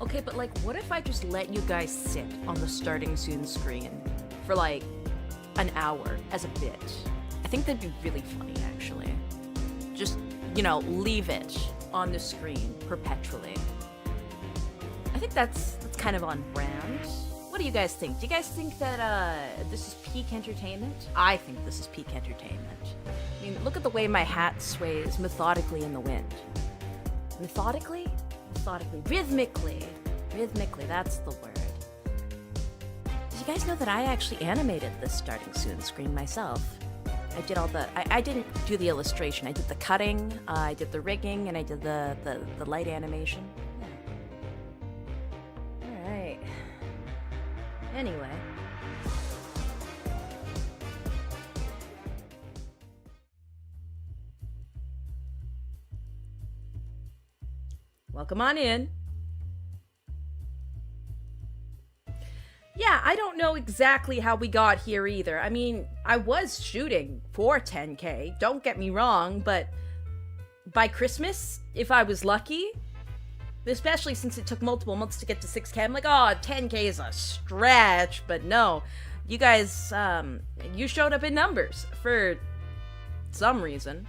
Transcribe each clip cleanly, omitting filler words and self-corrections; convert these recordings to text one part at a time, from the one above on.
Okay, but like, what if I just let you guys sit on the starting soon screen for like an hour as a bit? I think that'd be really funny, actually. Just, you know, leave it on the screen perpetually. I think that's kind of on brand. What do you guys think? Do you guys think that this is peak entertainment? I think this is peak entertainment. I mean, look at the way my hat sways methodically in the wind. Methodically? Methodically. Rhythmically. Rhythmically, that's the word. Did you guys know that I actually animated this starting soon screen myself? I did all the... I didn't do the illustration. I did the cutting, I did the rigging, and I did the light animation. Yeah. Alright. Anyway. Welcome on in. Yeah, I don't know exactly how we got here either. I mean, I was shooting for 10K, don't get me wrong, but by Christmas, if I was lucky, especially since it took multiple months to get to 6K, I'm like, oh, 10K is a stretch, but no. You guys, you showed up in numbers for some reason.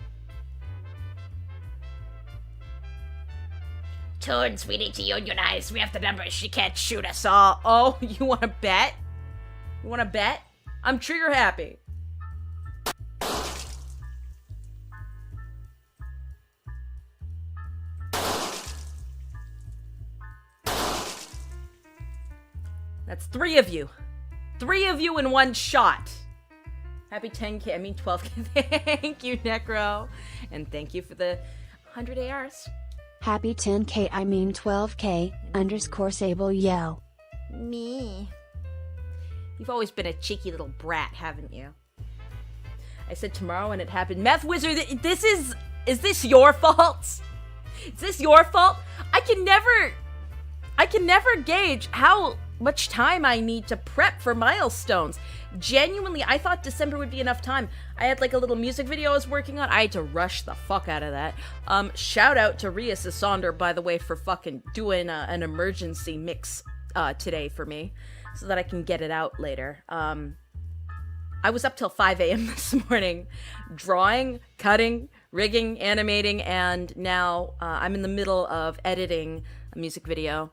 Toons, we need to unionize. We have the numbers. She can't shoot us all. Oh, you want to bet? You want to bet? I'm trigger happy. That's 3 of you. 3 of you in one shot. Happy 10K, I mean 12K. Thank you, Necro. And thank you for the 100 ARs. Happy 10K, I mean 12K, _ Sable yell. Me. You've always been a cheeky little brat, haven't you? I said tomorrow and it happened. Meth Wizard, is this your fault? Is this your fault? I can never gauge how much time I need to prep for milestones. Genuinely, I thought December would be enough time. I had like a little music video I was working on. I had to rush the fuck out of that. Shout out to Ria Sonder, by the way, for fucking doing an emergency mix today for me so that I can get it out later. I was up till 5 a.m. this morning drawing, cutting, rigging, animating, and now I'm in the middle of editing a music video.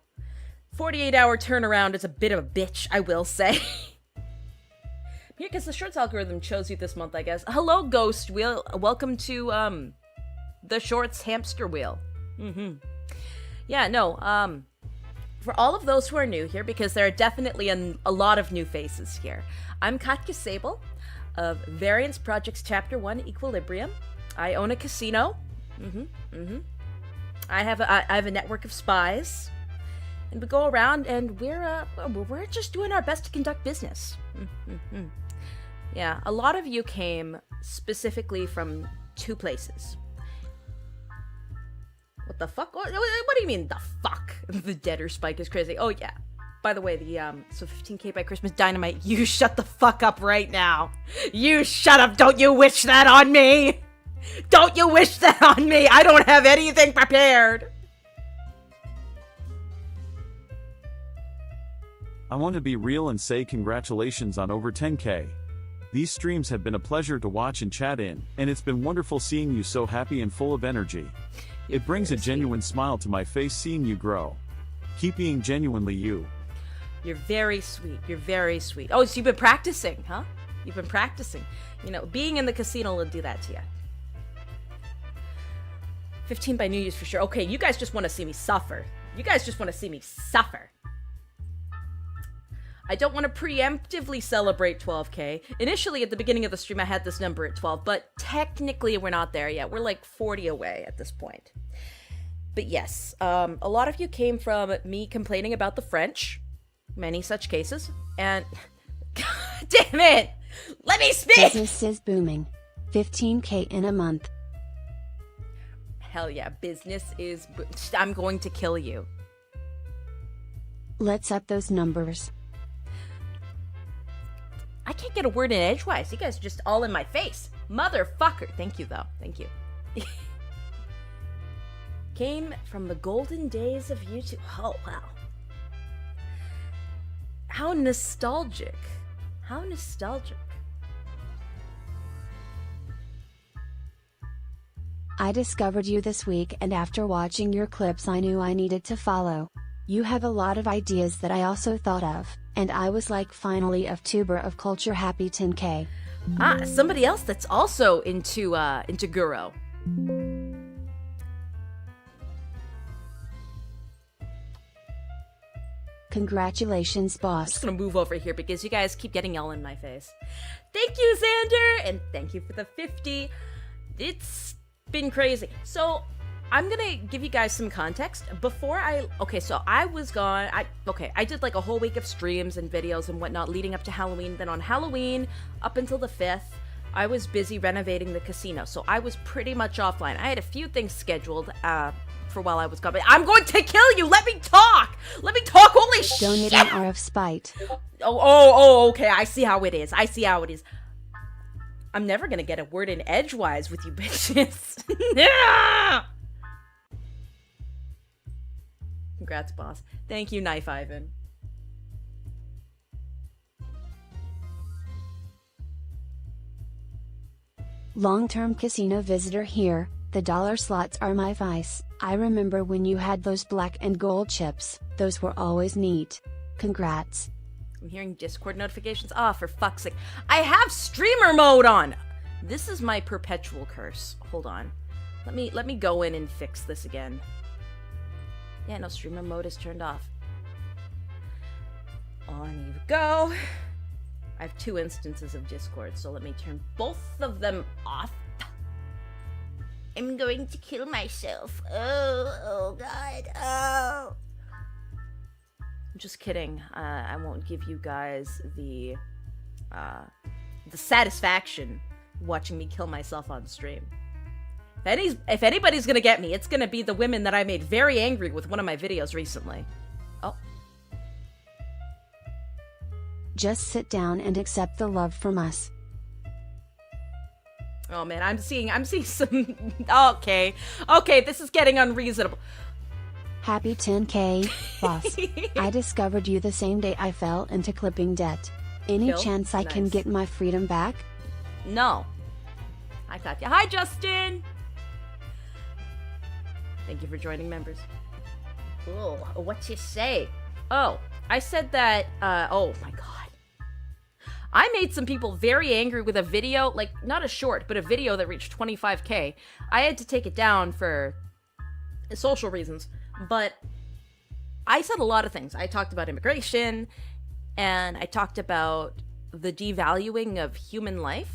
48-hour turnaround is a bit of a bitch, I will say. Here, because the shorts algorithm chose you this month, I guess. Hello, Ghost Wheel. Welcome to, the shorts hamster wheel. Yeah, no, for all of those who are new here, because there are definitely a lot of new faces here, I'm KATYA SABLE of Variance Projects Chapter 1 Equilibrium. I own a casino. I have a network of spies. And we go around and we're just doing our best to conduct business. Yeah, a lot of you came specifically from 2 places. What the fuck? What do you mean, the fuck? The deader spike is crazy. Oh, yeah. By the way, so 15K by Christmas Dynamite, you shut the fuck up right now. You shut up. Don't you wish that on me? Don't you wish that on me? I don't have anything prepared. I want to be real and say congratulations on over 10K. These streams have been a pleasure to watch and chat in, and it's been wonderful seeing you so happy and full of energy. It brings a genuine smile to my face seeing you grow. Keep being genuinely you. You're very sweet. You're very sweet. Oh, so you've been practicing, huh? You've been practicing. You know, being in the casino will do that to you. 15 by New Year's for sure. Okay, you guys just want to see me suffer. You guys just want to see me suffer. I don't want to preemptively celebrate 12K. Initially, at the beginning of the stream, I had this number at 12, but technically we're not there yet. We're like 40 away at this point. But yes, a lot of you came from me complaining about the French. Many such cases. And... God damn it! Let me speak! Business is booming. 15K in a month. Hell yeah, business is... I'm going to kill you. Let's up those numbers. I can't get a word in edgewise. You guys are just all in my face. Motherfucker. Thank you, though. Thank you. Came from the golden days of YouTube. Oh, wow. How nostalgic. How nostalgic. I discovered you this week, and after watching your clips I knew I needed to follow. You have a lot of ideas that I also thought of, and I was like, finally a VTUBER of culture. Happy 10K. Ah, somebody else that's also into Guro. Congratulations, I'm boss. just gonna move over here because you guys keep getting all in my face. Thank you, Xander, and thank you for the 50. It's been crazy. So I'm gonna give you guys some context. So I was gone. I did like a whole week of streams and videos and whatnot leading up to Halloween. Then on Halloween, up until the 5th, I was busy renovating the casino. So I was pretty much offline. I had a few things scheduled for while I was gone. But I'm going to kill you! Let me talk! Let me talk! Holy shit! Donate an R of spite. Okay. I see how it is. I'm never gonna get a word in edgewise with you bitches. Yeah! Congrats, boss. Thank you, Knife Ivan. Long-term casino visitor here. The dollar slots are my vice. I remember when you had those black and gold chips. Those were always neat. Congrats. I'm hearing Discord notifications. Ah, for fuck's sake. I have streamer mode on! This is my perpetual curse. Hold on. Let me go in and fix this again. Yeah, no, streamer mode is turned off. On you go. I have 2 instances of Discord, so let me turn both of them off. I'm going to kill myself. Oh God, oh. I'm just kidding. I won't give you guys the satisfaction watching me kill myself on stream. If anybody's gonna get me, it's gonna be the women that I made very angry with one of my videos recently. Oh. Just sit down and accept the love from us. Oh man, I'm seeing some. Okay, this is getting unreasonable. Happy 10K, boss. I discovered you the same day I fell into clipping debt. Any Kill? chance I can Nice. get my freedom back? No. Hi, Katya. Hi, Justin. Thank you for joining, members. Oh, what you say? Oh, I said that. Oh my god. I made some people very angry with a video, like, not a short, but a video that reached 25K. I had to take it down for social reasons, but I said a lot of things. I talked about immigration, and I talked about the devaluing of human life,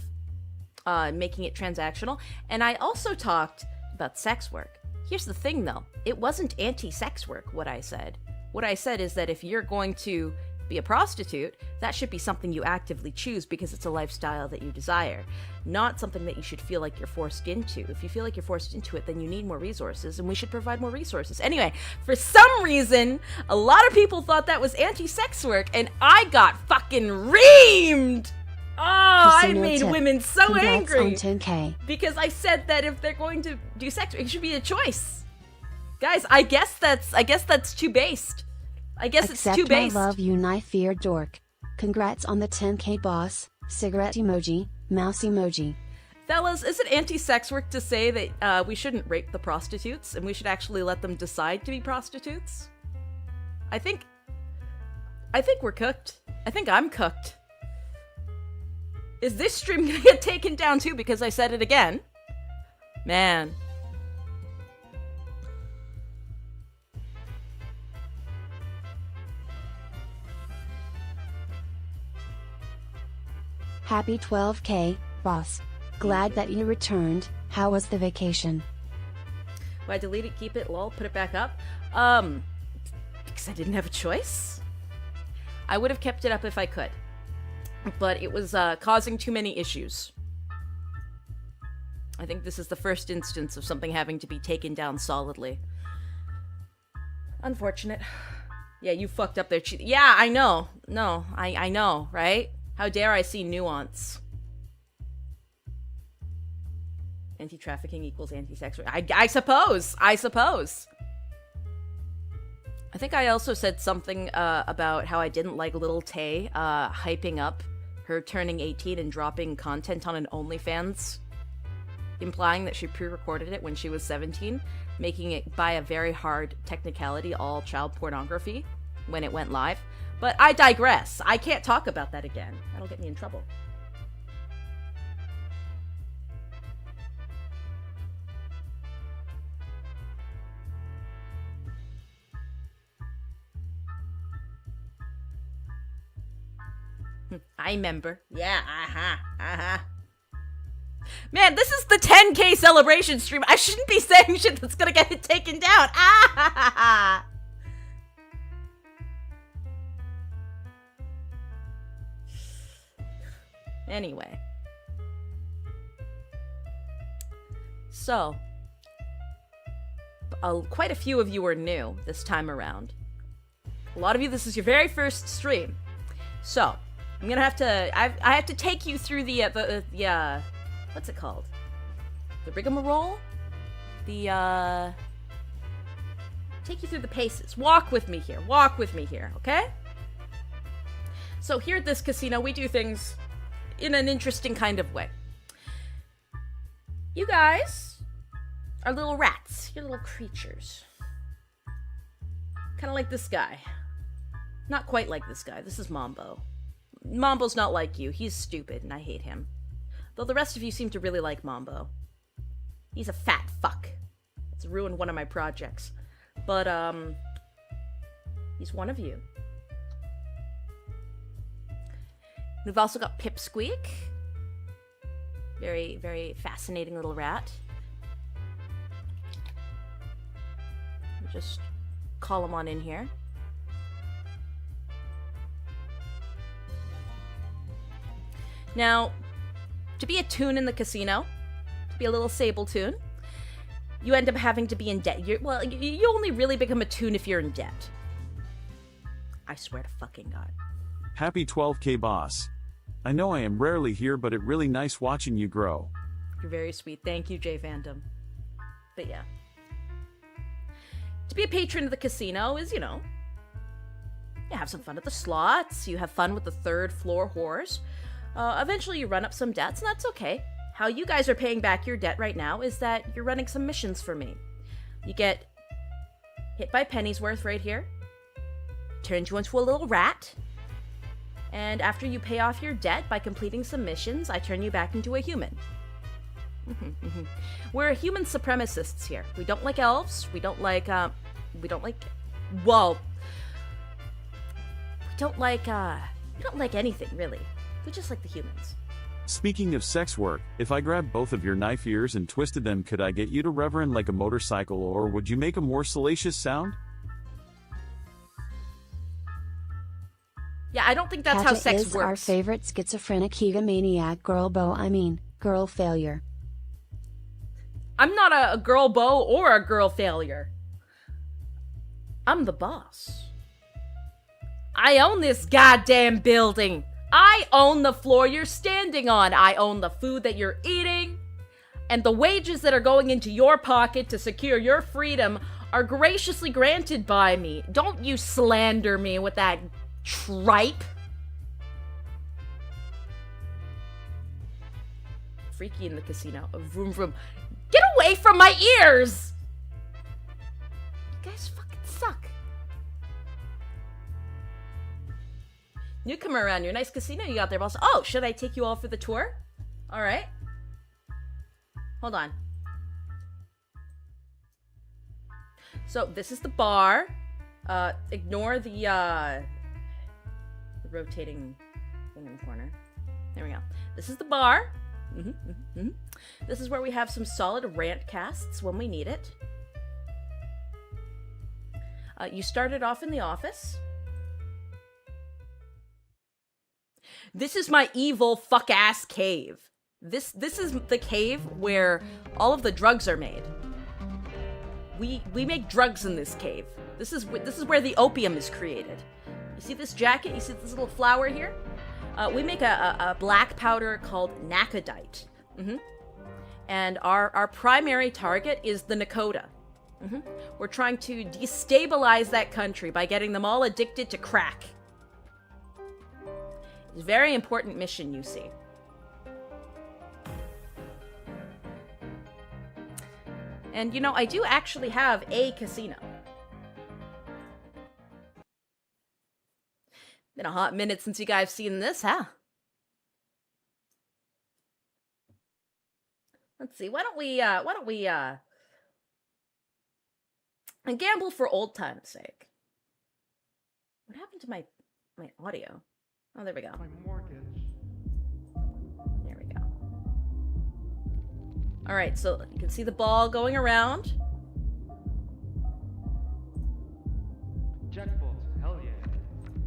making it transactional, and I also talked about sex work. Here's the thing, though. It wasn't anti-sex work, what I said. What I said is that if you're going to be a prostitute, that should be something you actively choose because it's a lifestyle that you desire, not something that you should feel like you're forced into. If you feel like you're forced into it, then you need more resources, and we should provide more resources. Anyway, for some reason, a lot of people thought that was anti-sex work, and I got fucking reamed! Oh, I Casino made tip. women so Congrats angry on 10K. because I said that if they're going to do sex, it should be a choice. Guys, I guess that's too based. I guess it's too based. I love you, knife-eared dork. Congrats on the 10K, boss. Cigarette emoji, mouse emoji. Fellas, is it anti-sex work to say that we shouldn't rape the prostitutes and we should actually let them decide to be prostitutes? I think we're cooked. I think I'm cooked. Is this stream gonna get taken down too because I said it again? Man. Happy 12K, boss. Glad that you returned. How was the vacation? Why delete it, keep it, lol, put it back up? Because I didn't have a choice. I would have kept it up if I could. But it was causing too many issues. I think this is the first instance of something having to be taken down solidly. Unfortunate. Yeah, you fucked up there. Yeah, I know. No, I know, right? How dare I see nuance? Anti-trafficking equals anti-sex. I suppose. I I think I also said something about how I didn't like little Tay hyping up her turning 18 and dropping content on an OnlyFans, implying that she pre-recorded it when she was 17, making it by a very hard technicality all child pornography when it went live. But I digress. I can't talk about that again. That'll get me in trouble. I remember. Yeah, Man, this is the 10K celebration stream. I shouldn't be saying shit that's gonna get it taken down. Anyway. So, quite a few of you are new this time around. A lot of you, this is your very first stream. So, I'm gonna have to, I have to take you through the what's it called? The rigmarole? Take you through the paces. Walk with me here, okay? So here at this casino, we do things in an interesting kind of way. You guys are little rats. You're little creatures. Kind of like this guy. Not quite like this guy. This is Mambo. Mambo's not like you. He's stupid, and I hate him. Though the rest of you seem to really like Mambo. He's a fat fuck. It's ruined one of my projects. But, he's one of you. We've also got Pipsqueak. Very, very fascinating little rat. I'll just call him on in here. Now, to be a toon in the casino, to be a little Sabletoon, you end up having to be in debt. You only really become a toon if you're in debt. I swear to fucking God. Happy 12K, boss. I know I am rarely here, but it really nice watching you grow. You're very sweet. Thank you, Jay Fandom. But yeah. To be a patron of the casino is, you know, you have some fun at the slots, you have fun with the third floor whores. Eventually you run up some debts, and that's okay. How you guys are paying back your debt right now is that you're running some missions for me. You get hit by Pennyworth right here, turns you into a little rat, and after you pay off your debt by completing some missions, I turn you back into a human. We're human supremacists here. We don't like elves. We don't like anything, really. We just like the humans. Speaking of sex work, if I grabbed both of your knife ears and twisted them, could I get you to reverend like a motorcycle, or would you make a more salacious sound? Yeah, I don't think that's how sex is works. Our favorite schizophrenic egomaniac girl failure. I'm not a girl bow or a girl failure. I'm the boss. I own this goddamn building. I own the floor you're standing on. I own the food that you're eating. And the wages that are going into your pocket to secure your freedom are graciously granted by me. Don't you slander me with that tripe. Freaky in the casino. Vroom vroom. Get away from my ears! You guys fucking suck. Newcomer around your nice casino you got there, boss. Oh, should I take you all for the tour? Alright. Hold on. So, this is the bar. Ignore the rotating thing in the corner. There we go. This is the bar. This is where we have some solid rant casts when we need it. You started off in the office. This is my evil fuck-ass cave. This is the cave where all of the drugs are made. We make drugs in this cave. This is where the opium is created. You see this jacket? You see this little flower here? We make a black powder called Nacodite. And our primary target is the Nakota. We're trying to destabilize that country by getting them all addicted to crack. It's a very important mission, you see. And, you know, I do actually have a casino. Been a hot minute since you guys seen this, huh? Let's see, why don't we gamble for old time's sake. What happened to my audio? Oh, there we go. My mortgage. There we go. All right, so you can see the ball going around. Jackpot. Hell yeah.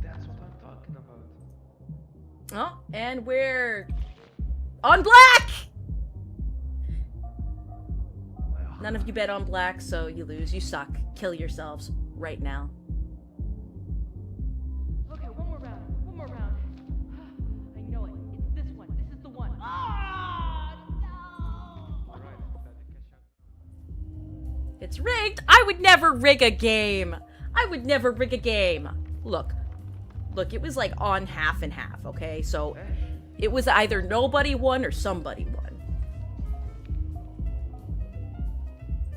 That's what I'm talking about. Oh, and we're on black! None of you bet on black, so you lose. You suck. Kill yourselves right now. Okay, one more round. One more round. I know it. It's this one. This is the one. Ah, no! It's rigged. I would never rig a game. I would never rig a game. Look, it was like on half and half, okay? So it was either nobody won or somebody won.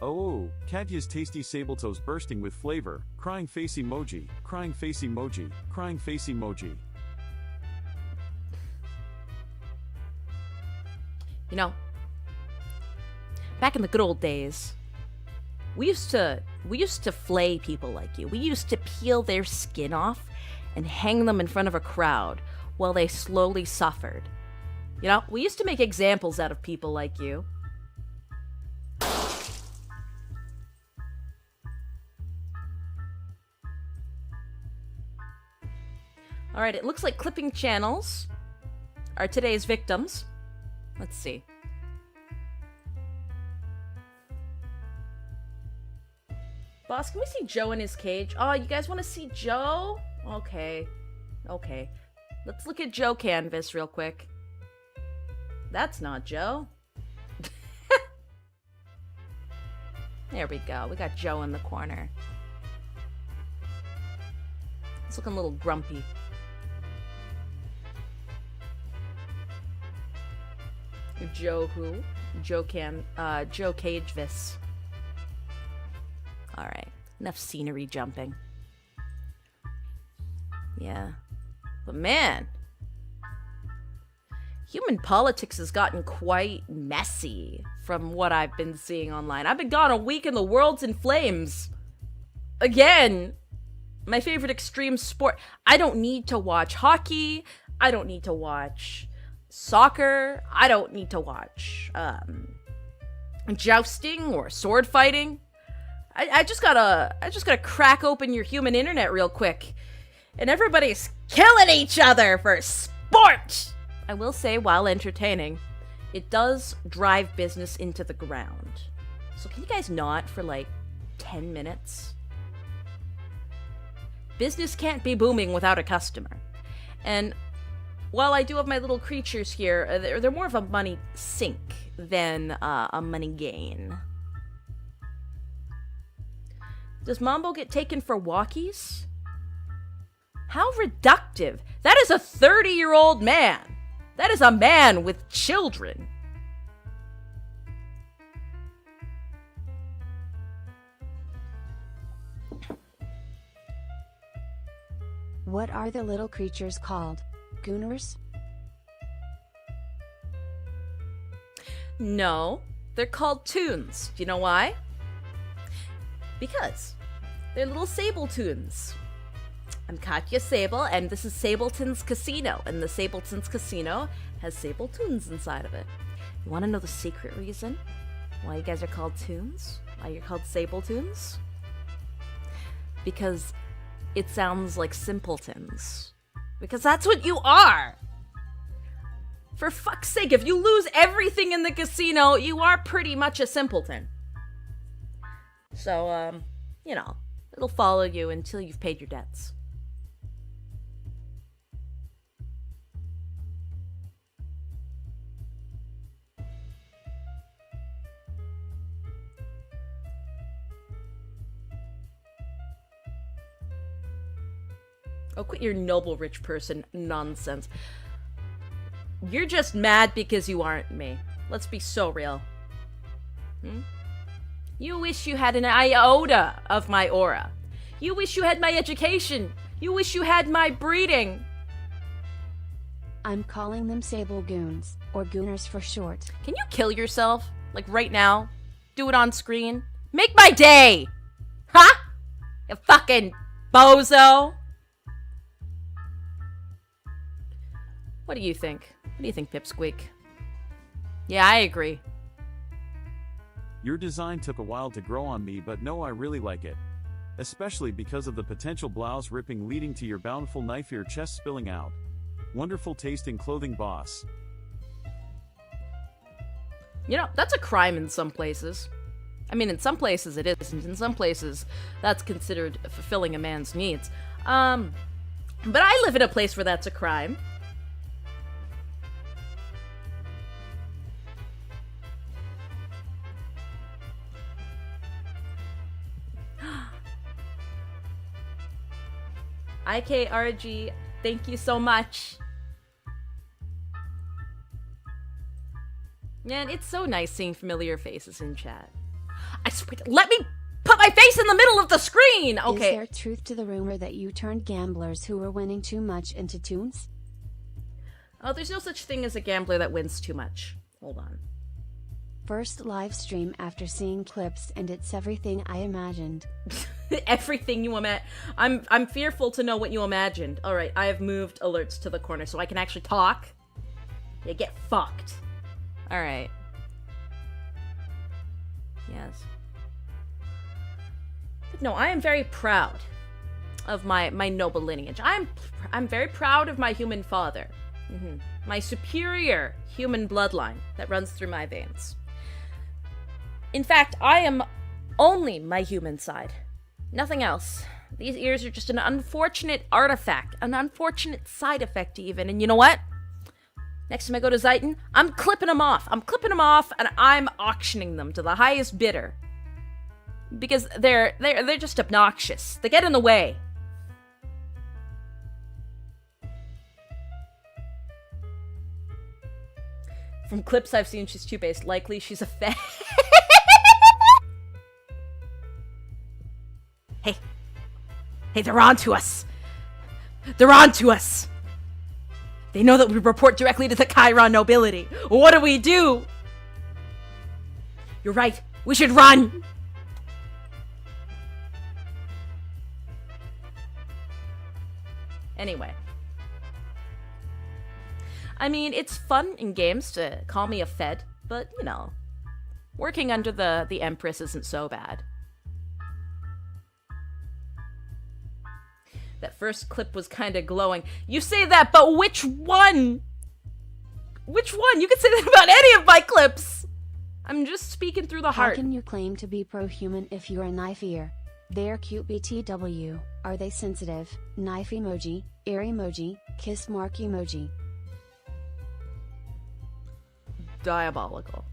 Oh, Katya's tasty Sabletoons bursting with flavor. Crying face emoji. Crying face emoji. Crying face emoji. You know, back in the good old days, we used to flay people like you. We used to peel their skin off and hang them in front of a crowd while they slowly suffered. You know, we used to make examples out of people like you. Alright, it looks like clipping channels are today's victims. Let's see. Boss, can we see Joe in his cage? Oh, you guys want to see Joe? Okay. Okay. Let's look at Joe canvas real quick. That's not Joe. There we go. We got Joe in the corner. He's looking a little grumpy. Joe who? Joe Cagevis. Alright. Enough scenery jumping. Yeah. But man, human politics has gotten quite messy from what I've been seeing online. I've been gone a week and the world's in flames. Again, my favorite extreme sport. I don't need to watch hockey. I don't need to watch soccer. I don't need to watch jousting or sword fighting. I just gotta crack open your human internet real quick, and everybody's killing each other for sport. I will say, while entertaining, it does drive business into the ground. So can you guys not for like 10 minutes? Business can't be booming without a customer. And while I do have my little creatures here, they're more of a money sink than a money gain. Does Mambo get taken for walkies? How reductive. That is a 30-year-old man. That is a man with children. What are the little creatures called? Gooners? No, they're called toons. Do you know why? Because they're little SABLETOONS. I'm Katya Sable, and this is SABLETONS Casino, and the SABLETONS Casino has SABLETOONS inside of it. You want to know the secret reason why you guys are called toons? Why you're called SABLETOONS? Because it sounds like simpletons. Because that's what you are! For fuck's sake, if you lose everything in the casino, you are pretty much a simpleton. So, you know, it'll follow you until you've paid your debts. Oh, quit your noble rich person nonsense. You're just mad because you aren't me. Let's be so real. You wish you had an iota of my aura. You wish you had my education. You wish you had my breeding. I'm calling them Sable Goons, or Gooners for short. Can you kill yourself? Like right now? Do it on screen? Make my day! Huh? You fucking bozo! What do you think? What do you think, Pipsqueak? Yeah, I agree. Your design took a while to grow on me, but no, I really like it. Especially because of the potential blouse ripping leading to your bountiful knife ear chest spilling out. Wonderful tasting clothing, boss. You know, that's a crime in some places. I mean, in some places it isn't. In some places, that's considered fulfilling a man's needs. But I live in a place where that's a crime. IKRG, thank you so much. Man, it's so nice seeing familiar faces in chat. I swear, let me put my face in the middle of the screen! Okay. Is there truth to the rumor that you turned gamblers who were winning too much into toons? Oh, there's no such thing as a gambler that wins too much. Hold on. First live stream after seeing clips, and it's everything I imagined. Everything you imagine. I'm fearful to know what you imagined. All right, I have moved alerts to the corner so I can actually talk. Yeah, get fucked. All right. Yes. But no, I am very proud of my noble lineage. I'm very proud of my human father. My superior human bloodline that runs through my veins. In fact, I am only my human side. Nothing else. These ears are just an unfortunate artifact, an unfortunate side effect even. And you know what? Next time I go to Zayton, I'm clipping them off. I'm clipping them off and I'm auctioning them to the highest bidder. Because they're just obnoxious. They get in the way. From clips I've seen, she's too based. Likely she's a fan. Hey, they're on to us. They're on to us. They know that we report directly to the Chiron nobility. What do we do? You're right. We should run. Anyway. I mean, it's fun in games to call me a Fed, but, you know, working under the Empress isn't so bad. That first clip was kind of glowing. You say that, but which one? Which one? You can say that about any of my clips. I'm just speaking through the heart. How can you claim to be pro-human if you're a knife ear? They're cute BTW. Are they sensitive? Knife emoji, ear emoji, kiss mark emoji. Diabolical.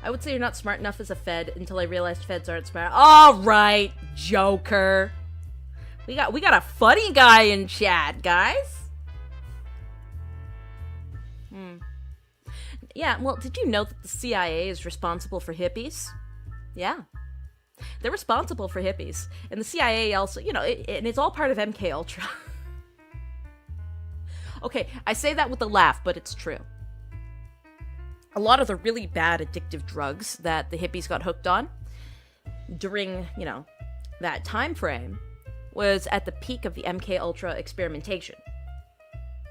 I would say you're not smart enough as a Fed until I realized Feds aren't smart. All right, Joker. We got a funny guy in chat, guys. Yeah, well, did you know that the CIA is responsible for hippies? Yeah. They're responsible for hippies. And the CIA also, you know, and it's all part of MK Ultra. Okay, I say that with a laugh, but it's true. A lot of the really bad addictive drugs that the hippies got hooked on during, you know, that time frame was at the peak of the MK Ultra experimentation.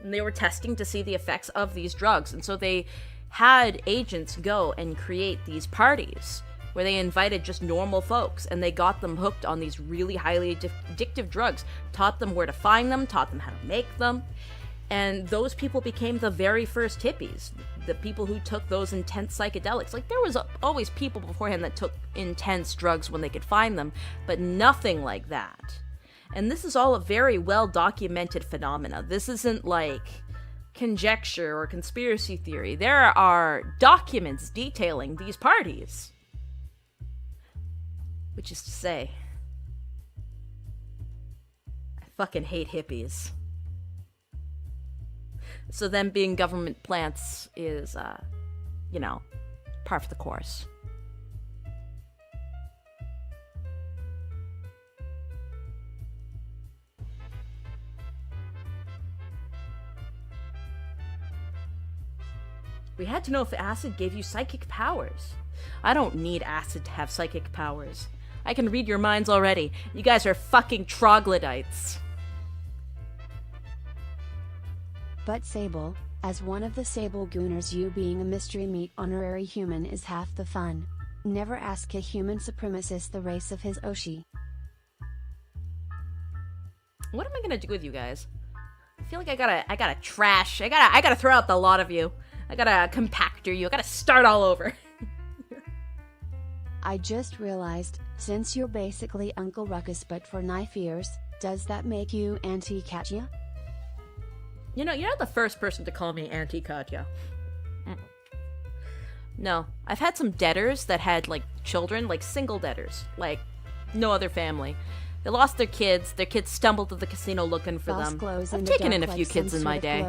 And they were testing to see the effects of these drugs. And so they had agents go and create these parties where they invited just normal folks and they got them hooked on these really highly addictive drugs, taught them where to find them, taught them how to make them. And those people became the very first hippies, the people who took those intense psychedelics. Like, there was always people beforehand that took intense drugs when they could find them, but nothing like that. And this is all a very well-documented phenomena. This isn't like conjecture or conspiracy theory. There are documents detailing these parties. Which is to say, I fucking hate hippies. So them being government plants is, you know, par for the course. We had to know if the acid gave you psychic powers. I don't need acid to have psychic powers. I can read your minds already. You guys are fucking troglodytes. But Sable, as one of the Sable Gooners, you being a mystery meat honorary human is half the fun. Never ask a human supremacist the race of his Oshi. What am I gonna do with you guys? I feel like I gotta trash. I gotta throw out the lot of you. I gotta compactor you. I gotta start all over. I just realized, since you're basically Uncle Ruckus but for knife ears, does that make you anti-Katya? You know, you're not the first person to call me anti-Katya. No, I've had some debtors that had, like, children, like single debtors, like no other family. They lost their kids stumbled to the casino looking for them. I've taken in a few kids in my day.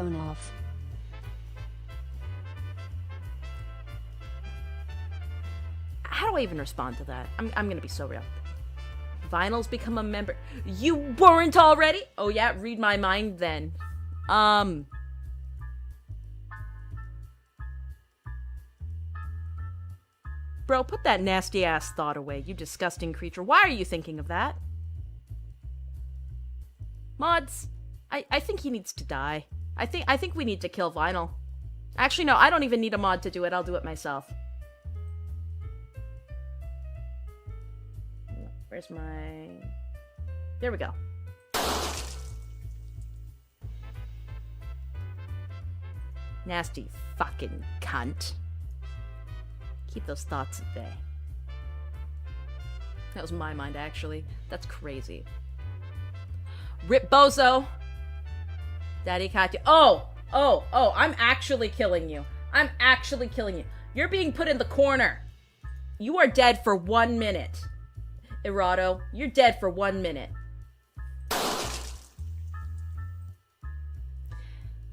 How do I even respond to that? I'm gonna be so real. Vinyl's become a member. You weren't already? Oh yeah, read my mind then. Bro, put that nasty ass thought away, you disgusting creature. Why are you thinking of that? Mods, I think he needs to die. I think we need to kill Vinyl. Actually, no, I don't even need a mod to do it. I'll do it myself. Where's my... There we go. Nasty fucking cunt. Keep those thoughts at bay. That was my mind, actually. That's crazy. Rip Bozo! Daddy Katya. Oh, I'm actually killing you. I'm actually killing you. You're being put in the corner. You are dead for 1 minute. Errato, you're dead for 1 minute.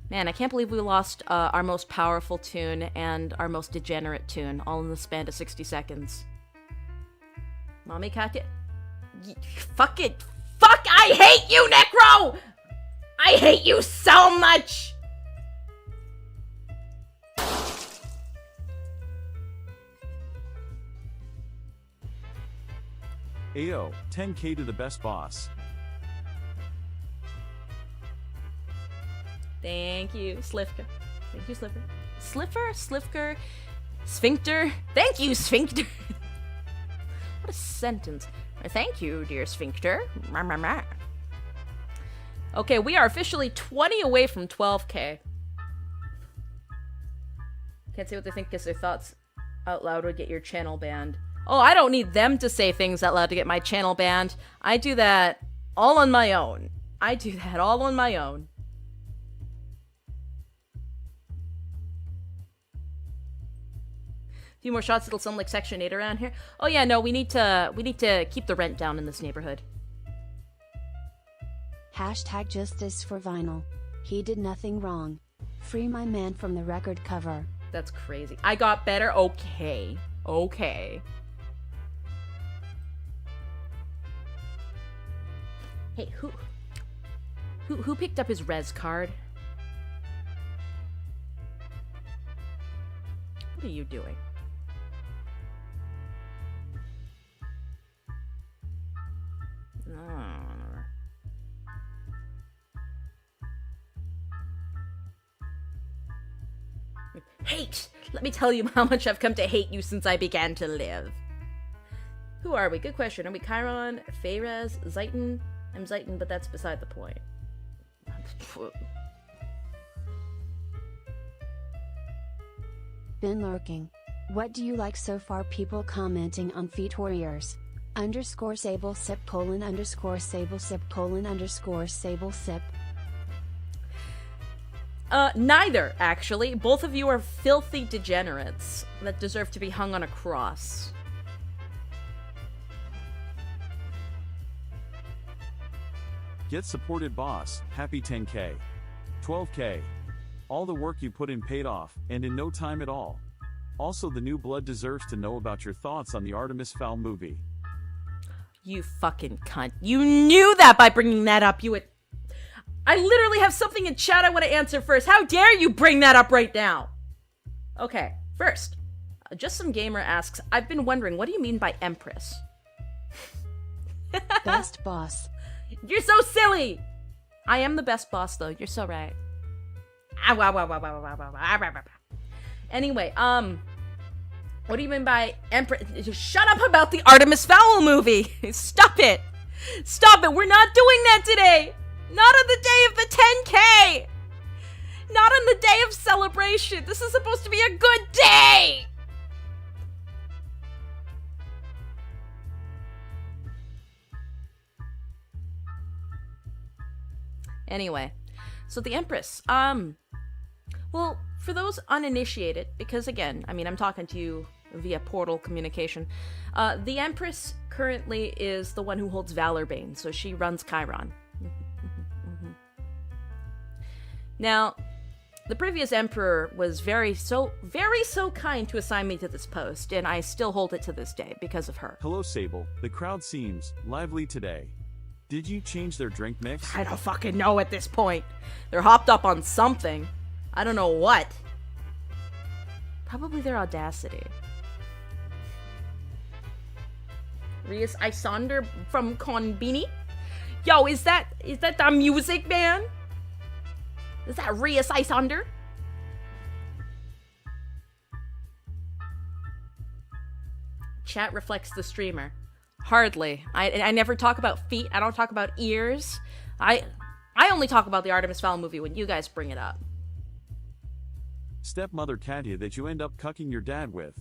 Man, I can't believe we lost our most powerful toon and our most degenerate toon all in the span of 60 seconds. Mommy Katya? Fuck it. Fuck, I hate you, Necro! I hate you so much! Ayo, 10k to the best boss. Thank you, Slifka. Thank you, Sliffer. Slifker, Sphincter. Thank you, Sphincter. What a sentence. Thank you, dear Sphincter. Okay, we are officially 20 away from 12k. Can't say what they think because their thoughts out loud would get your channel banned. Oh, I don't need them to say things out loud to get my channel banned. I do that all on my own. A few more shots, it'll sound like Section 8 around here. Oh yeah, no, we need to keep the rent down in this neighborhood. Hashtag justice for Vinyl. He did nothing wrong. Free my man from the record cover. That's crazy. I got better? Okay. Hey, who picked up his res card? What are you doing? Hate! Let me tell you how much I've come to hate you since I began to live. Who are we? Good question. Are we Chiron, Faraz, Zayton? I'm Zayton, but that's beside the point. Been lurking. What do you like so far? People commenting on Feet Warriors. _ Sable Sip _ Sable Sip _ Sable Sip. Neither, actually. Both of you are filthy degenerates that deserve to be hung on a cross. Get supported, boss. Happy 10K. 12K. All the work you put in paid off, and in no time at all. Also, the new blood deserves to know about your thoughts on the Artemis Fowl movie. You fucking cunt. You knew that by bringing that up. I literally have something in chat I want to answer first. How dare you bring that up right now? Okay, first. Just Some Gamer asks, I've been wondering, what do you mean by Empress? Best boss. You're so silly! I am the best boss, though. You're so right. Anyway, what do you mean by Empress? Shut up about the Artemis Fowl movie! Stop it! Stop it! We're not doing that today! Not on the day of the 10K! Not on the day of celebration! This is supposed to be a good day! Anyway, so the Empress, well, for those uninitiated, because again, I mean, I'm talking to you via portal communication, the Empress currently is the one who holds Valorbane, so she runs Chiron. Now, the previous Emperor was very so kind to assign me to this post, and I still hold it to this day because of her. Hello, Sable. The crowd seems lively today. Did you change their drink mix? I don't fucking know at this point. They're hopped up on something. I don't know what. Probably their audacity. Rias Isonder from Konbini? Yo, is that the music, man? Is that Rias Isonder? Chat reflects the streamer. Hardly. I never talk about feet. I don't talk about ears. I only talk about the Artemis Fowl movie when you guys bring it up. Stepmother Katya that you end up cucking your dad with.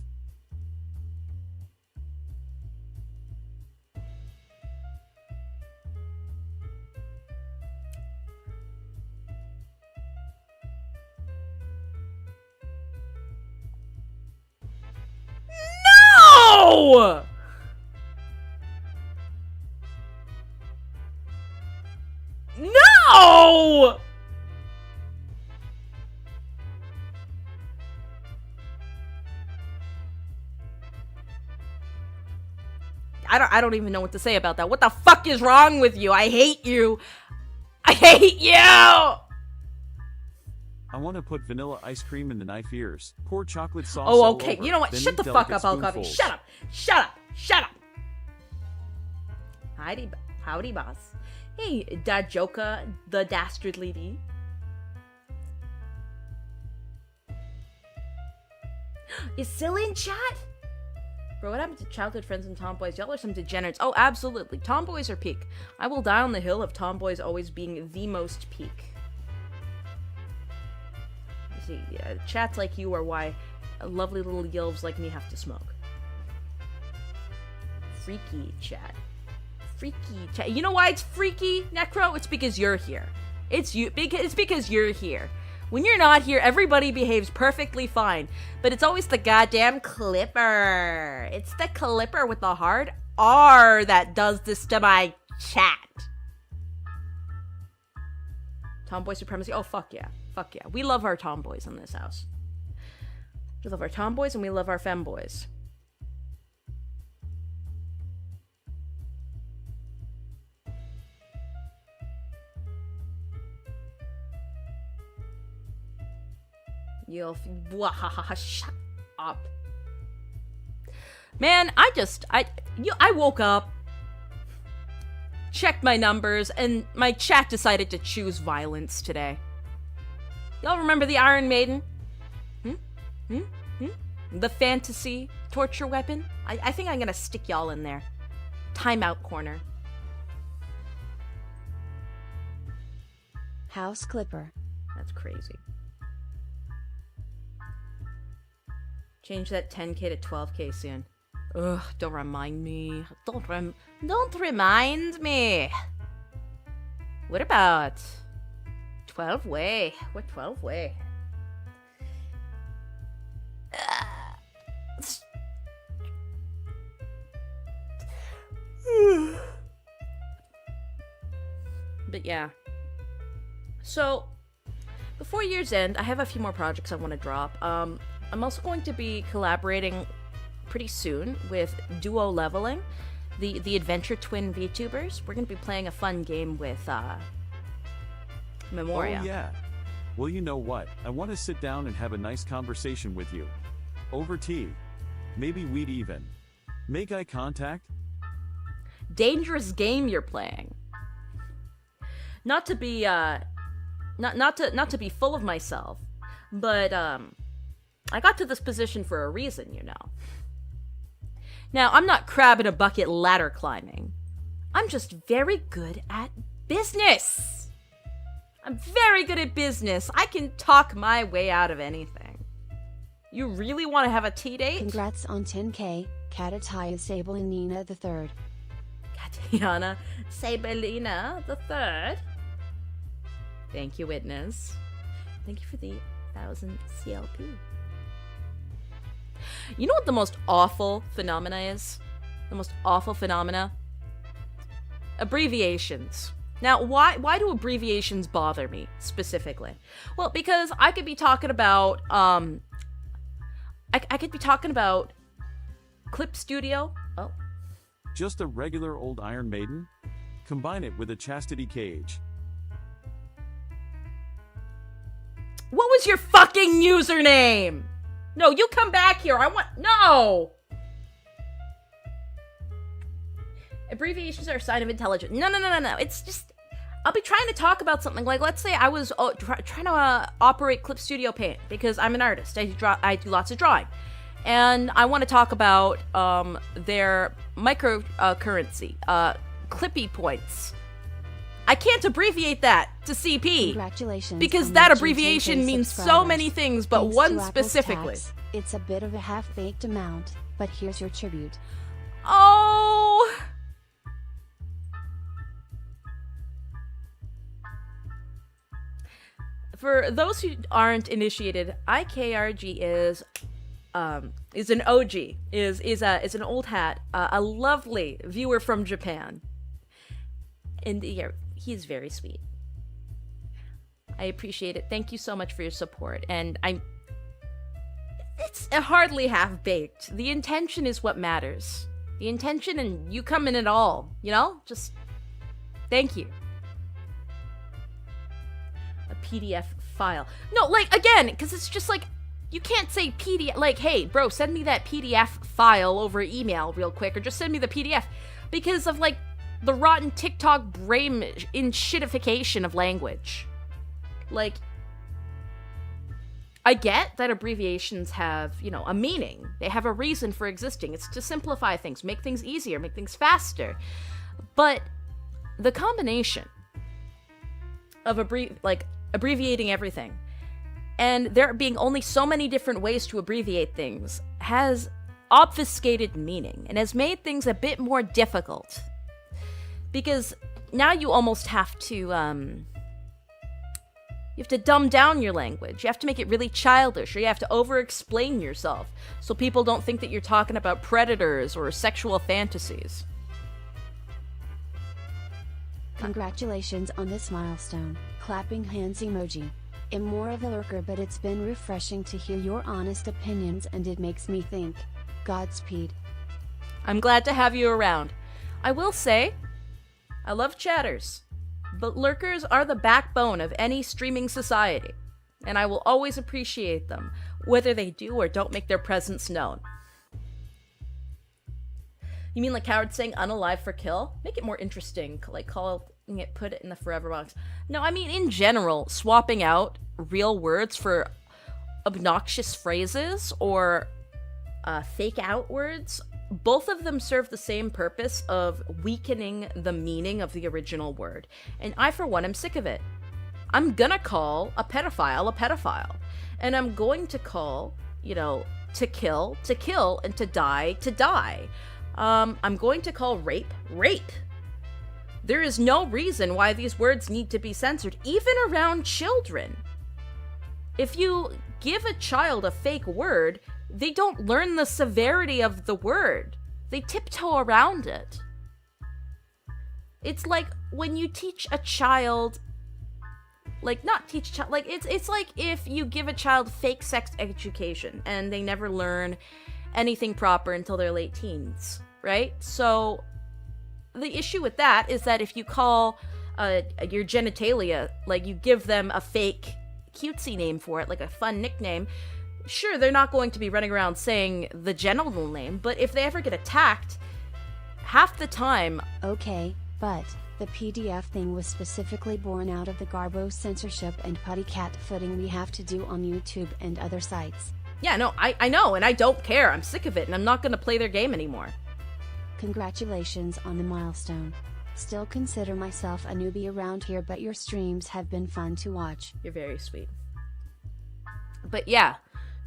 No! No! I don't even know what to say about that. What the fuck is wrong with you? I hate you. I hate you! I want to put vanilla ice cream in the knife ears. Pour chocolate sauce Oh, all okay. over, You know what? then Shut eat the fuck delicate up, Al Coffee. spoonfuls. Shut up. Shut up. Shut up. Howdy, boss. Hey, Dajoka, the dastardly D. Is Silly in chat? Bro, what happened to childhood friends and tomboys? Y'all are some degenerates. Oh, absolutely. Tomboys are peak. I will die on the hill of tomboys always being the most peak. You see, chats like you are why lovely little yelves like me have to smoke. Freaky chat. Freaky chat. You know why it's freaky, Necro? It's because you're here. It's because you're here. When you're not here, everybody behaves perfectly fine. But it's always the goddamn Clipper. It's the Clipper with the hard R that does this to my chat. Tomboy supremacy. Oh, fuck yeah. Fuck yeah. We love our tomboys in this house. We love our tomboys and we love our femboys. Shut up. Man, I woke up, checked my numbers, and my chat decided to choose violence today. Y'all remember the Iron Maiden? The fantasy torture weapon? I think I'm gonna stick y'all in there. Timeout corner. House Clipper. That's crazy. Change that 10K to 12K soon. Ugh, don't remind me. Don't remind me. What about 12 way. What 12 way? But yeah. So, before year's end, I have a few more projects I want to drop. I'm also going to be collaborating pretty soon with Duo Leveling, the Adventure Twin VTubers. We're going to be playing a fun game with Memoria. Oh, yeah. Well, you know what? I want to sit down and have a nice conversation with you. Over tea. Maybe we'd even make eye contact. Dangerous game you're playing. Not to be not to be full of myself, but I got to this position for a reason, you know. Now, I'm not crab in a bucket ladder climbing. I'm just very good at business. I'm very good at business. I can talk my way out of anything. You really want to have a tea date? Congrats on 10K, KATYA SABLE Nina the Third. Katyana Sablelina the Third. Thank you, witness. Thank you for the 1,000 CLP. You know what the most awful phenomena is? The most awful phenomena? Abbreviations. Now, why do abbreviations bother me specifically? Well, because I could be talking about I could be talking about Clip Studio. Oh. Just a regular old Iron Maiden? Combine it with a chastity cage. What was your fucking username? No, you come back here. No! Abbreviations are a sign of intelligence. No. It's just, I'll be trying to talk about something. Like, let's say I was trying to operate Clip Studio Paint because I'm an artist. I do lots of drawing. And I want to talk about their microcurrency, Clippy points. I can't abbreviate that to CP. Congratulations. Because that abbreviation means so many things, but Thanks one to Apple's specifically. tax, it's a bit of a half-baked amount, but here's your tribute. Oh! For those who aren't initiated, IKRG is an OG, is an old hat, a lovely viewer from Japan, and yeah, he's very sweet. I appreciate it. Thank you so much for your support, and it's hardly half baked. The intention is what matters. The intention, and you come in it all. You know, just thank you. A PDF file. No, like, again, because it's just like, you can't say PDF, like, hey, bro, send me that PDF file over email real quick, or just send me the PDF, because of, like, the rotten TikTok brain in shitification of language. Like, I get that abbreviations have, you know, a meaning. They have a reason for existing. It's to simplify things, make things easier, make things faster. But the combination of abbreviating everything and there being only so many different ways to abbreviate things has obfuscated meaning and has made things a bit more difficult. Because now you almost have to, you have to dumb down your language. You have to make it really childish, or you have to over-explain yourself so people don't think that you're talking about predators or sexual fantasies. Congratulations on this milestone. Clapping hands emoji. I'm more of a lurker, but it's been refreshing to hear your honest opinions, and it makes me think. Godspeed. I'm glad to have you around. I will say, I love chatters, but lurkers are the backbone of any streaming society, and I will always appreciate them, whether they do or don't make their presence known. You mean like Howard saying unalive for kill? Make it more interesting, like put it in the forever box. No, I mean in general, swapping out real words for obnoxious phrases or fake out words, both of them serve the same purpose of weakening the meaning of the original word. And I, for one, am sick of it. I'm gonna call a pedophile. And I'm going to call, to kill, and to die. I'm going to call rape. There is no reason why these words need to be censored, even around children. If you give a child a fake word, they don't learn the severity of the word. They tiptoe around it. It's like when you teach a child, like, not teach a child, like, it's like if you give a child fake sex education and they never learn anything proper until their late teens, right? So the issue with that is that if you call your genitalia, like, you give them a fake cutesy name for it, like a fun nickname, sure, they're not going to be running around saying the genital name, but if they ever get attacked, half the time... Okay, but the PDF thing was specifically born out of the Garbo censorship and putty cat footing we have to do on YouTube and other sites. Yeah, no, I know, and I don't care. I'm sick of it, and I'm not going to play their game anymore. Congratulations on the milestone. Still consider myself a newbie around here, but your streams have been fun to watch. You're very sweet. But yeah,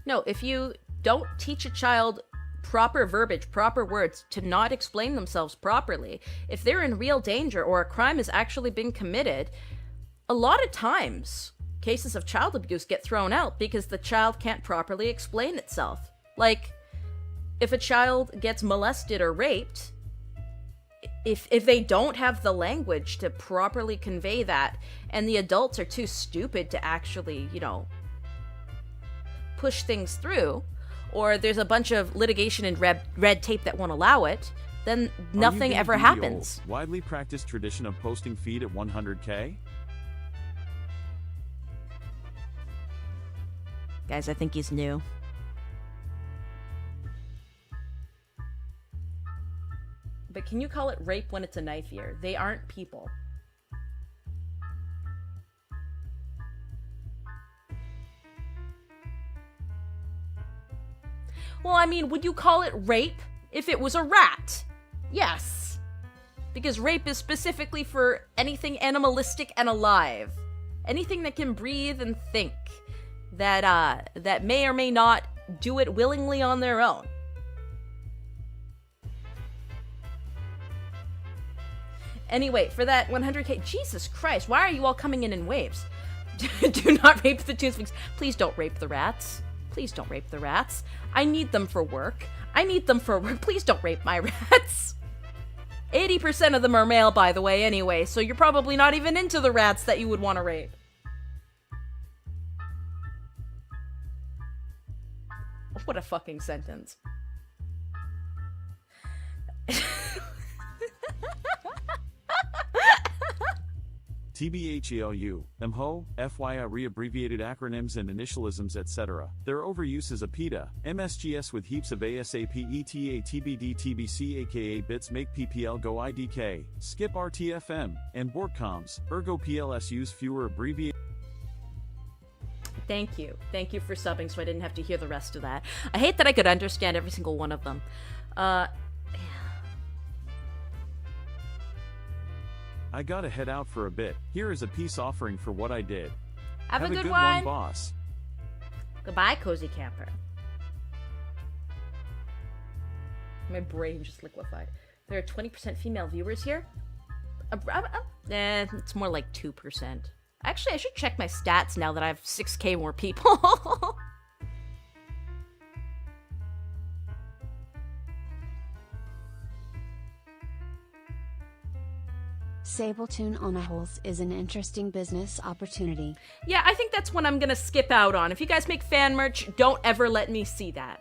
no, if you don't teach a child proper verbiage, proper words, to not explain themselves properly, if they're in real danger or a crime has actually been committed, a lot of times cases of child abuse get thrown out because the child can't properly explain itself. Like, if a child gets molested or raped, if they don't have the language to properly convey that, and the adults are too stupid to actually, you know, push things through, or there's a bunch of litigation and red tape that won't allow it, then nothing ever happens. Widely practiced tradition of posting feed at 100K? Guys, I think he's new. But can you call it rape when it's a knife ear? They aren't people. Well, I mean, would you call it rape if it was a rat? Yes. Because rape is specifically for anything animalistic and alive. Anything that can breathe and think. That may or may not do it willingly on their own. Anyway, for that 100K, Jesus Christ, why are you all coming in waves? Do not rape the Toonsphinx. Please don't rape the rats. Please don't rape the rats. I need them for work. I need them for work. Please don't rape my rats. 80% of them are male, by the way, anyway, so you're probably not even into the rats that you would want to rape. What a fucking sentence. TBHELU, MHO, FYI re-abbreviated acronyms and initialisms etc. Their overuse is a PETA, MSGS with heaps of ASAP ETA TBD TBC aka bits make PPL go IDK, skip RTFM, and BortComs, ergo PLS use fewer abbreviated. Thank you. Thank you for subbing so I didn't have to hear the rest of that. I hate that I could understand every single one of them. I gotta head out for a bit. Here is a peace offering for what I did. Have a good one, boss. Goodbye, Cozy Camper. My brain just liquefied. There are 20% female viewers here? It's more like 2%. Actually, I should check my stats now that I have 6K more people. Sabletoon on a Holes is an interesting business opportunity. Yeah, I think that's one I'm gonna skip out on. If you guys make fan merch, don't ever let me see that.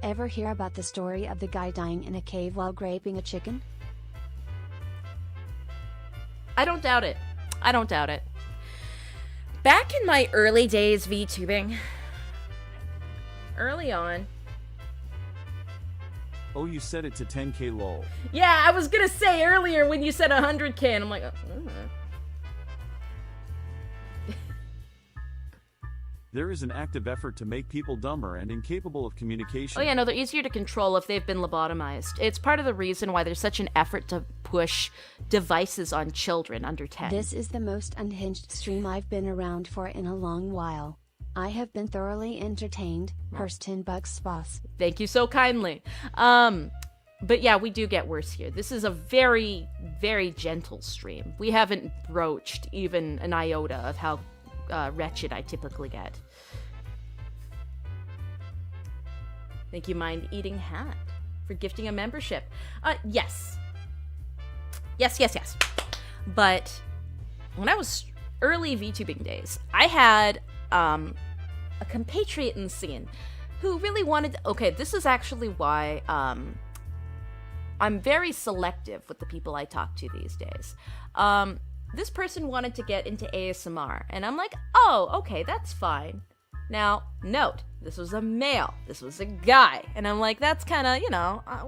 Ever hear about the story of the guy dying in a cave while graping a chicken? I don't doubt it. I don't doubt it. Back in my early days VTubing, early on. Oh, you set it to 10K lol. Yeah, I was gonna say earlier when you said 100K, and I'm like, There is an active effort to make people dumber and incapable of communication. Oh yeah, no, they're easier to control if they've been lobotomized. It's part of the reason why there's such an effort to push devices on children under 10. This is the most unhinged stream I've been around for in a long while. I have been thoroughly entertained. Here's $10, boss. Thank you so kindly. But yeah, we do get worse here. This is a very, very gentle stream. We haven't broached even an iota of how wretched I typically get. Thank you, Mind Eating Hat, for gifting a membership. Yes. Yes. But when I was early VTubing days, I had a compatriot in the scene who really wanted... Okay, this is actually why I'm very selective with the people I talk to these days. This person wanted to get into ASMR, and I'm like, oh, okay, that's fine. Now, note, this was a male. This was a guy. And I'm like, that's kind of,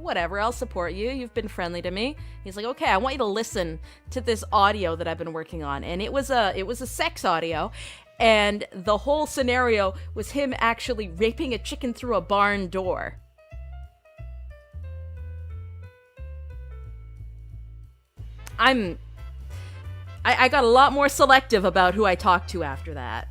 whatever, I'll support you. You've been friendly to me. He's like, okay, I want you to listen to this audio that I've been working on. And it was a sex audio. And the whole scenario was him actually raping a chicken through a barn door. I got a lot more selective about who I talked to after that.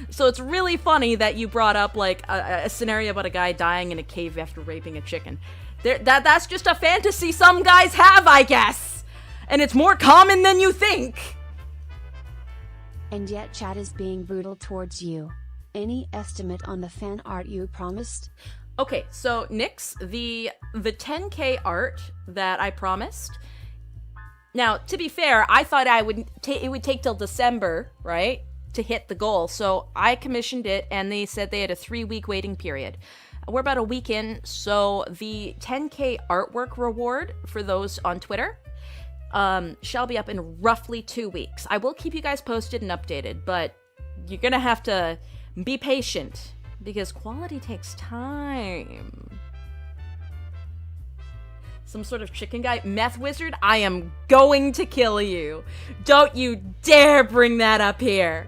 So it's really funny that you brought up, like, a scenario about a guy dying in a cave after raping a chicken. That's just a fantasy some guys have, I guess! And it's more common than you think! And yet chat is being brutal towards you. Any estimate on the fan art you promised? Okay, so Nyx, the 10K art that I promised... Now, to be fair, I thought it would take till December, right? To hit the goal. So I commissioned it, and they said they had a 3-week waiting period. We're about a week in, so the 10K artwork reward for those on Twitter shall be up in roughly 2 weeks. I will keep you guys posted and updated, but you're gonna have to be patient because quality takes time. Some sort of chicken guy? Meth wizard? I am going to kill you. Don't you dare bring that up here.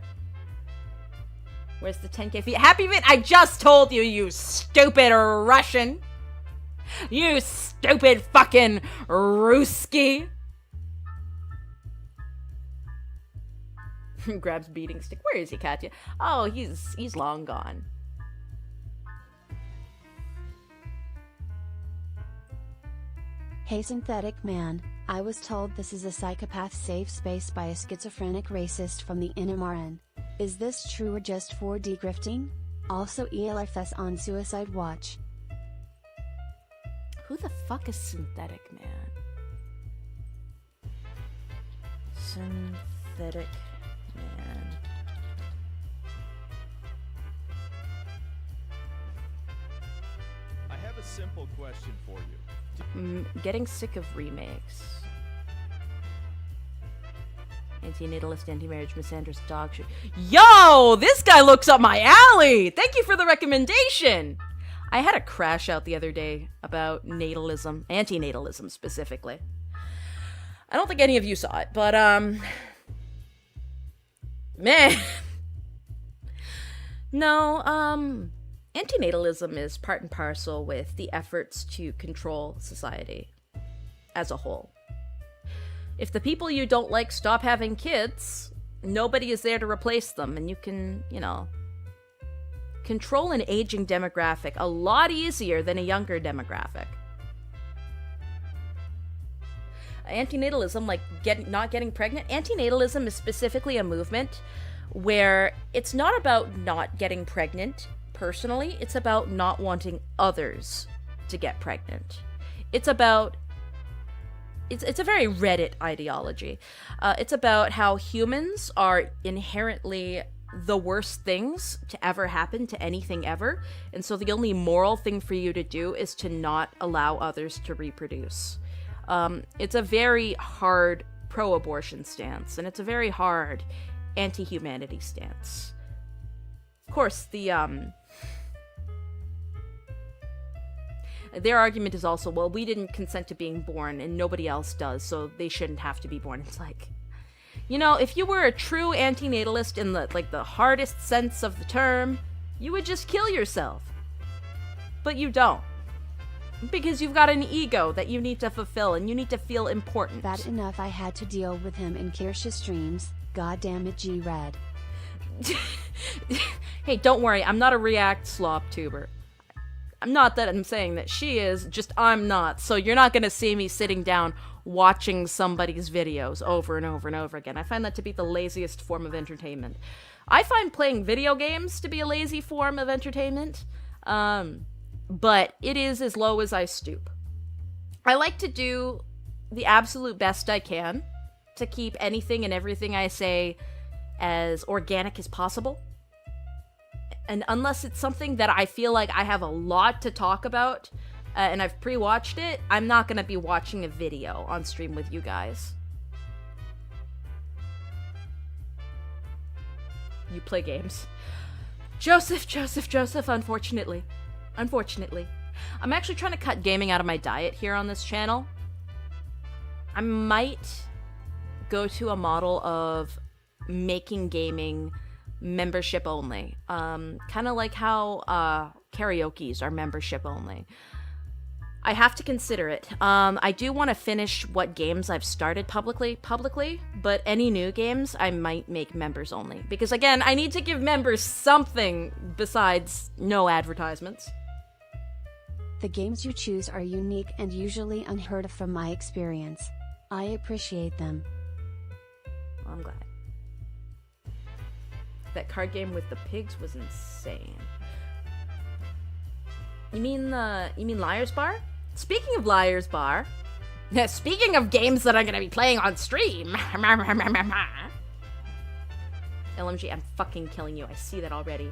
Where's the 10K fee? Happy Fit? I just told you, you stupid Russian. You stupid fucking Ruski. Grabs beating stick. Where is he, Katya? Oh, he's long gone. Hey synthetic man, I was told this is a psychopath safe space by a schizophrenic racist from the NMRN. Is this true or just for degrifting? Also ELFS on suicide watch. Who the fuck is synthetic man? Synthetic man. I have a simple question for you. Getting sick of remakes. Anti-natalist, anti-marriage, misandrous, dog shit. Yo! This guy looks up my alley! Thank you for the recommendation! I had a crash out the other day about natalism. Anti-natalism, specifically. I don't think any of you saw it, but, man. No, antinatalism is part and parcel with the efforts to control society as a whole. If the people you don't like stop having kids, nobody is there to replace them, and you can, control an aging demographic a lot easier than a younger demographic. Antinatalism, like not getting pregnant, antinatalism is specifically a movement where it's not about not getting pregnant personally, it's about not wanting others to get pregnant. It's about it's a very Reddit ideology. It's about how humans are inherently the worst things to ever happen to anything ever, and so the only moral thing for you to do is to not allow others to reproduce. It's a very hard pro-abortion stance, and it's a very hard anti-humanity stance. Of course, their argument is also, well, we didn't consent to being born, and nobody else does, so they shouldn't have to be born. It's like, if you were a true antinatalist in the hardest sense of the term, you would just kill yourself. But you don't. Because you've got an ego that you need to fulfill, and you need to feel important. Bad enough I had to deal with him in Kirsch's streams, goddamn it G-Red. Hey, don't worry, I'm not a React slop tuber. Not that I'm saying that she is, just I'm not. So you're not gonna see me sitting down watching somebody's videos over and over and over again. I find that to be the laziest form of entertainment. I find playing video games to be a lazy form of entertainment, but it is as low as I stoop. I like to do the absolute best I can to keep anything and everything I say as organic as possible. And unless it's something that I feel like I have a lot to talk about, and I've pre-watched it, I'm not going to be watching a video on stream with you guys. You play games. Joseph, unfortunately. I'm actually trying to cut gaming out of my diet here on this channel. I might go to a model of making gaming membership only. Kind of like how karaoke's are membership only. I have to consider it. I do want to finish what games I've started publicly, but any new games I might make members only. Because again, I need to give members something besides no advertisements. The games you choose are unique and usually unheard of from my experience. I appreciate them. I'm glad. That card game with the pigs was insane. You mean Liar's Bar? Speaking of Liar's Bar, speaking of games that I'm gonna be playing on stream, LMG, I'm fucking killing you. I see that already.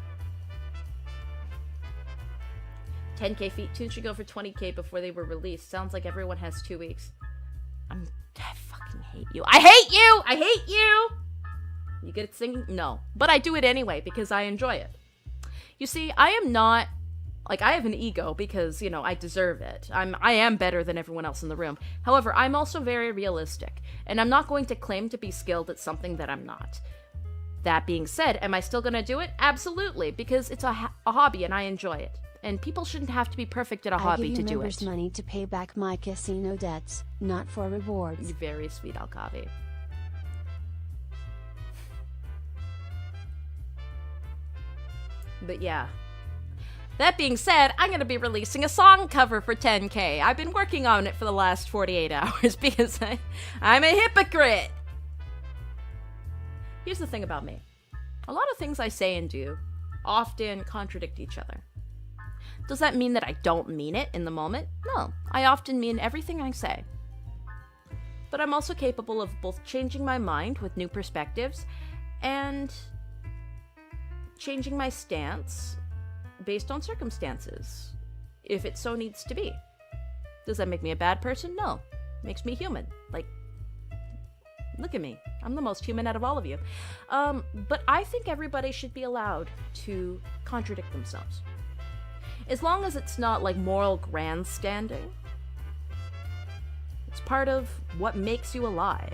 10k VTUBER should go for 20k before they were released. Sounds like everyone has 2 weeks. I fucking hate you. I hate you! You good at singing? No. But I do it anyway because I enjoy it. You see, I am not... Like, I have an ego because, you know, I deserve it. I am better than everyone else in the room. However, I'm also very realistic, and I'm not going to claim to be skilled at something that I'm not. That being said, am I still going to do it? Absolutely, because it's a hobby and I enjoy it. And people shouldn't have to be perfect at a hobby to do it. I give you members money to pay back my casino debts, not for rewards. You're very sweet, Alkavi. But yeah. That being said, I'm going to be releasing a song cover for 10k. I've been working on it for the last 48 hours because I'm a hypocrite. Here's the thing about me. A lot of things I say and do often contradict each other. Does that mean that I don't mean it in the moment? No, I often mean everything I say. But I'm also capable of both changing my mind with new perspectives and changing my stance based on circumstances, if it so needs to be. Does that make me a bad person? No. Makes me human. Like, look at me. I'm the most human out of all of you. But I think everybody should be allowed to contradict themselves. As long as it's not like moral grandstanding. It's part of what makes you alive.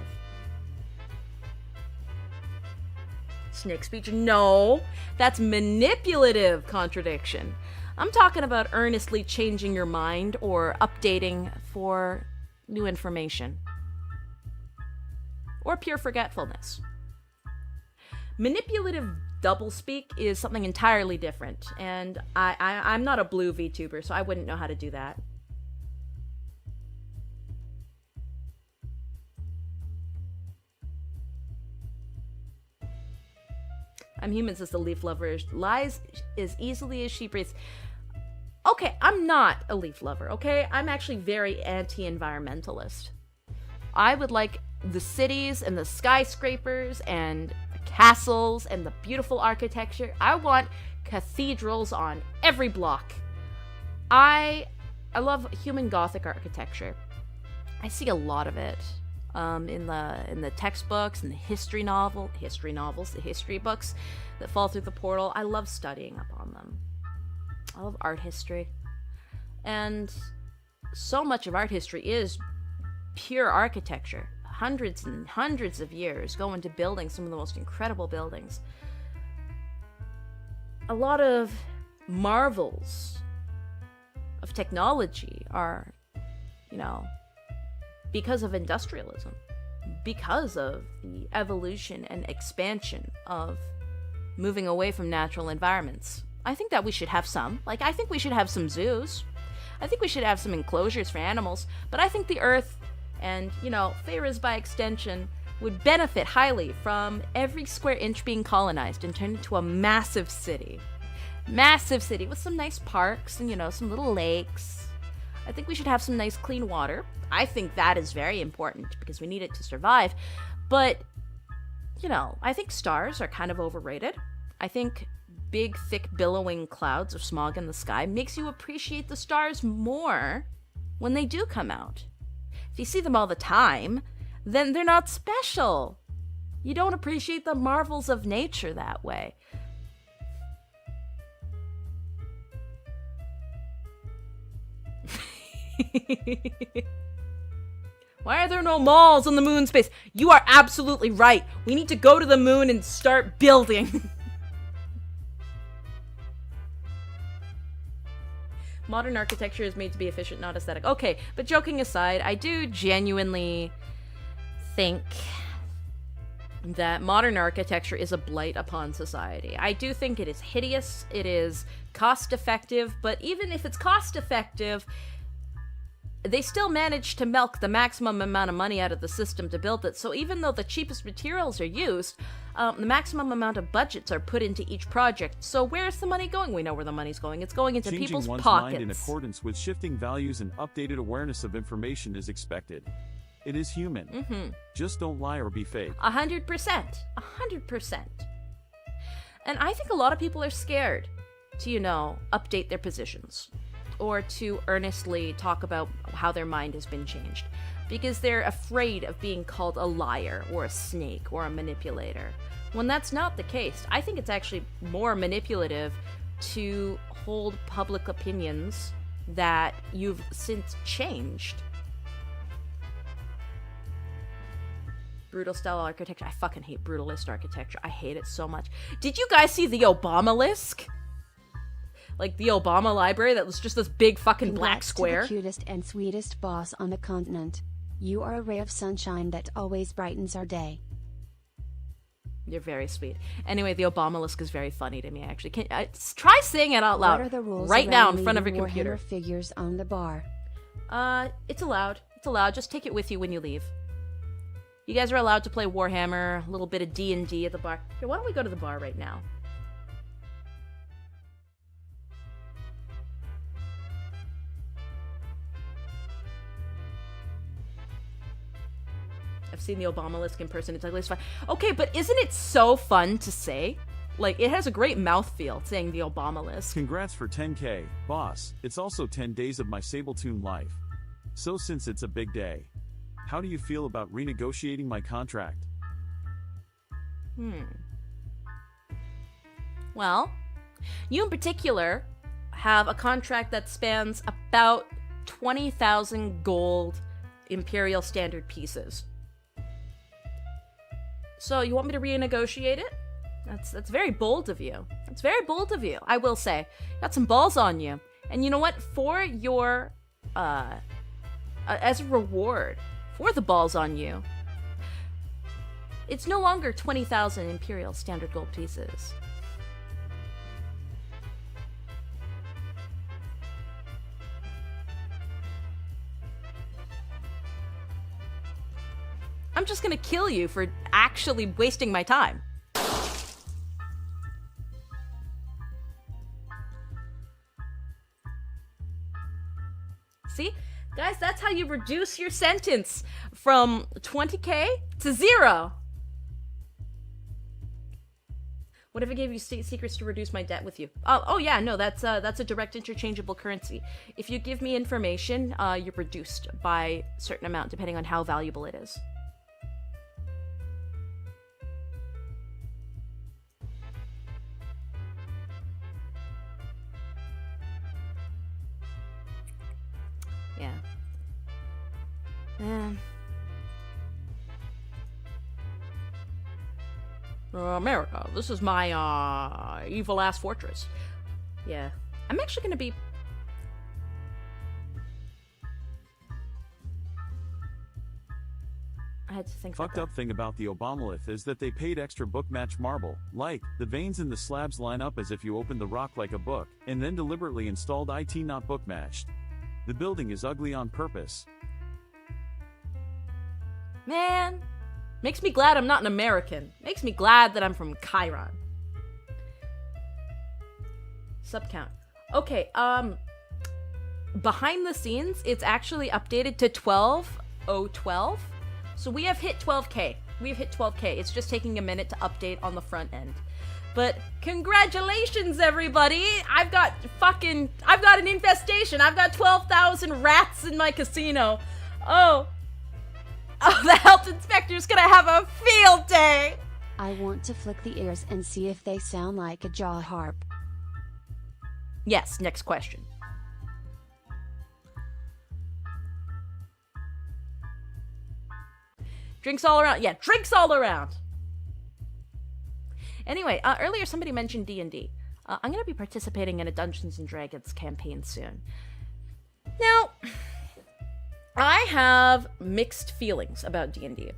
Snake speech? No, that's manipulative contradiction. I'm talking about earnestly changing your mind or updating for new information. Or pure forgetfulness. Manipulative doublespeak is something entirely different, and I'm not a blue VTuber, so I wouldn't know how to do that. I'm human, says the leaf lover. Lies as easily as she breathes. Okay, I'm not a leaf lover, okay? I'm actually very anti-environmentalist. I would like the cities and the skyscrapers and the castles and the beautiful architecture. I want cathedrals on every block. I love human Gothic architecture. I see a lot of it. In the textbooks and the history novels, the history books that fall through the portal. I love studying up on them. I love art history. And so much of art history is pure architecture. Hundreds and hundreds of years go into building some of the most incredible buildings. A lot of marvels of technology are, you know, because of industrialism, because of the evolution and expansion of moving away from natural environments. I think that we should have some. Like, I think we should have some zoos. I think we should have some enclosures for animals. But I think the Earth and, you know, Feyres by extension would benefit highly from every square inch being colonized and turned into a massive city. Massive city with some nice parks and, you know, some little lakes. I think we should have some nice clean water. I think that is very important because we need it to survive. But, you know, I think stars are kind of overrated. I think big, thick, billowing clouds of smog in the sky makes you appreciate the stars more when they do come out. If you see them all the time, then they're not special. You don't appreciate the marvels of nature that way. Why are there no malls on the moon space? You are absolutely right. We need to go to the moon and start building. Modern architecture is made to be efficient, not aesthetic. Okay, but joking aside, I do genuinely think that modern architecture is a blight upon society. I do think it is hideous, it is cost-effective, but even if it's cost-effective, they still manage to milk the maximum amount of money out of the system to build it. So even though the cheapest materials are used, the maximum amount of budgets are put into each project. So where's the money going? We know where the money's going. It's going into Changing people's one's pockets. mind in accordance with shifting values and updated awareness of information is expected. It is human. Just don't lie or be fake. 100%. 100%. And I think a lot of people are scared to, you know, update their positions or to earnestly talk about how their mind has been changed because they're afraid of being called a liar or a snake or a manipulator. When that's not the case, I think it's actually more manipulative to hold public opinions that you've since changed. Brutal style architecture. I fucking hate brutalist architecture. I hate it so much. Did you guys see the Obamalisk? Like the Obama library that was just this big fucking black Congrats square. to the cutest and sweetest boss on the continent. You are a ray of sunshine that always brightens our day. You're very sweet. Anyway, the Obamalisk is very funny to me, actually. Try saying it out loud What are the rules right now in around front of a leaving computer. Warhammer figures on the bar? It's allowed. It's allowed. Just take it with you when you leave. You guys are allowed to play Warhammer, a little bit of D&D at the bar. Here, why don't we go to the bar right now? I've seen the Obamalisk in person. It's ugly as fuck. Okay, but isn't it so fun to say? Like, it has a great mouthfeel saying the Obamalisk. Congrats for 10K, boss. It's also 10 days of my Sabletoon life. So since it's a big day, how do you feel about renegotiating my contract? Well, you in particular have a contract that spans about 20,000 gold Imperial Standard pieces. So you want me to renegotiate it? That's very bold of you. That's very bold of you, I will say. Got some balls on you. And you know what? For your, as a reward for the balls on you, it's no longer 20,000 Imperial Standard gold pieces. I'm just gonna kill you for actually wasting my time. See? Guys, that's how you reduce your sentence from 20K to 0. What if I gave you state secrets to reduce my debt with you? Oh yeah, no, that's a direct interchangeable currency. If you give me information, you're reduced by a certain amount depending on how valuable it is. Yeah. America, this is my, evil ass fortress. Yeah. I'm actually gonna be... I had things Fucked like up thing about the Obamalith is that they paid extra book match marble. Like, the veins in the slabs line up as if you opened the rock like a book, and then deliberately installed IT not book matched. The building is ugly on purpose. that. Man, makes me glad I'm not an American. Makes me glad that I'm from Chiron. Subcount. Okay, behind the scenes, it's actually updated to 12:012. So we have hit 12K. We've hit 12K. It's just taking a minute to update on the front end. But congratulations, everybody! I've got an infestation. I've got 12,000 rats in my casino. Oh, the health inspector's gonna have a field day! I want to flick the ears and see if they sound like a jaw harp. Yes, next question. Drinks all around. Yeah, drinks all around. Anyway, earlier somebody mentioned D&D. I'm going to be participating in a Dungeons & Dragons campaign soon. Now, I have mixed feelings about D&D.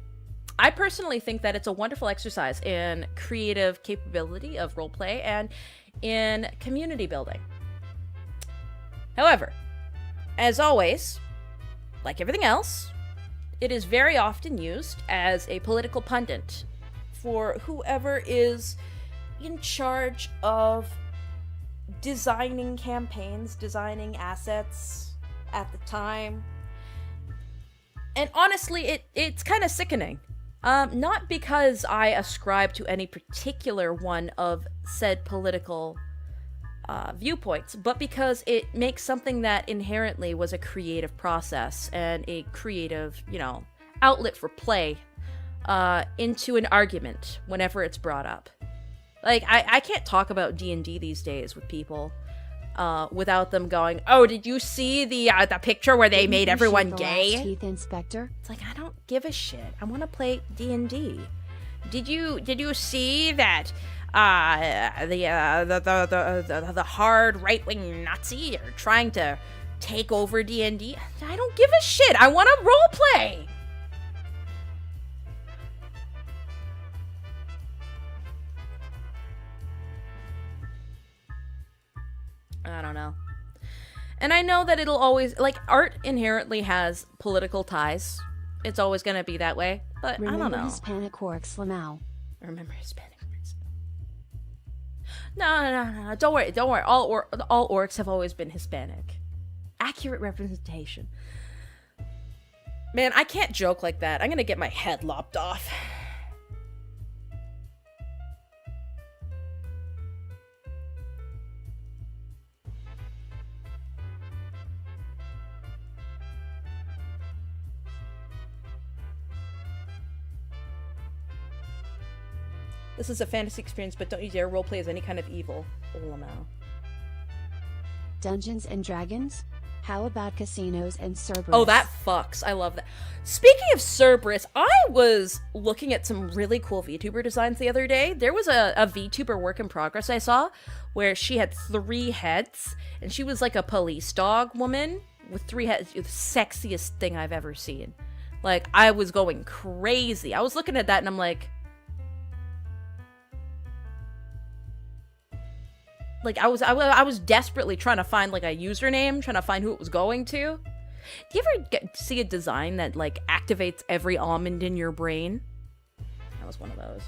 I personally think that it's a wonderful exercise in creative capability of roleplay and in community building. However, as always, like everything else, it is very often used as a political pundit for whoever is in charge of designing campaigns, designing assets at the time. And honestly, it's kind of sickening. Not because I ascribe to any particular one of said political viewpoints, but because it makes something that inherently was a creative process and a creative, outlet for play into an argument whenever it's brought up. Like, I can't talk about D&D these days with people without them going, "Oh, did you see the picture where they made everyone gay?" Teeth inspector? It's like, I don't give a shit. I want to play D&D. Did you see that the hard right-wing Nazi are trying to take over D&D? I don't give a shit. I want to roleplay. I don't know. And I know that it'll always, art inherently has political ties. It's always going to be that way, but I don't know. Remember Hispanic orcs, Lamau. Remember Hispanic orcs. No. Don't worry. All orcs have always been Hispanic. Accurate representation. Man, I can't joke like that. I'm going to get my head lopped off. This is a fantasy experience, but don't you dare roleplay as any kind of evil. Lamau. Dungeons and Dragons? How about casinos and Cerberus? Oh, that fucks. I love that. Speaking of Cerberus, I was looking at some really cool VTuber designs the other day. There was a VTuber work in progress I saw where she had 3 heads, and she was like a police dog woman with 3 heads. The sexiest thing I've ever seen. Like, I was going crazy. I was looking at that and I'm like, I was desperately trying to find like a username, trying to find who it was going to. Do you ever see a design that like activates every almond in your brain? That was one of those.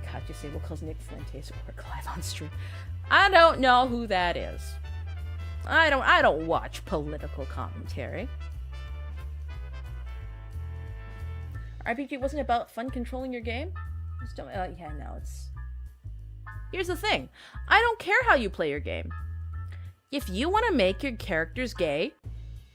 KATYA SABLE calls Nick Fuentes work live on stream. I don't know who that is. I don't watch political commentary. RPG wasn't about fun controlling your game? Just don't, yeah, no, it's... Here's the thing. I don't care how you play your game. If you want to make your characters gay,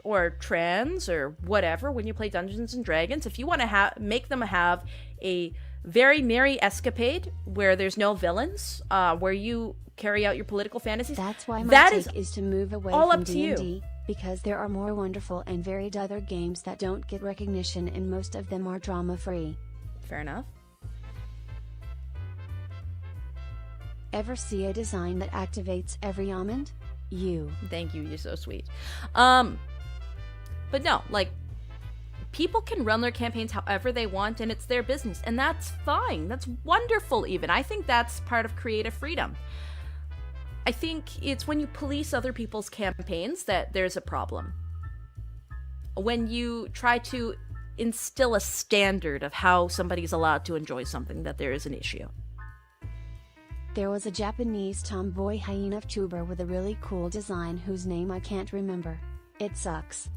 or trans, or whatever, when you play Dungeons & Dragons, if you want to make them have a very merry escapade where there's no villains, where you carry out your political fantasies, that's why my take is to move away from D&D. Because there are more wonderful and varied other games that don't get recognition, and most of them are drama-free. Fair enough. Ever see a design that activates every almond? You. Thank you, you're so sweet. But no, like, people can run their campaigns however they want, and it's their business, and that's fine. That's wonderful, even. I think that's part of creative freedom. I think it's when you police other people's campaigns that there's a problem. When you try to instill a standard of how somebody's allowed to enjoy something, that there is an issue. There was a Japanese tomboy hyena VTuber with a really cool design whose name I can't remember. It sucks.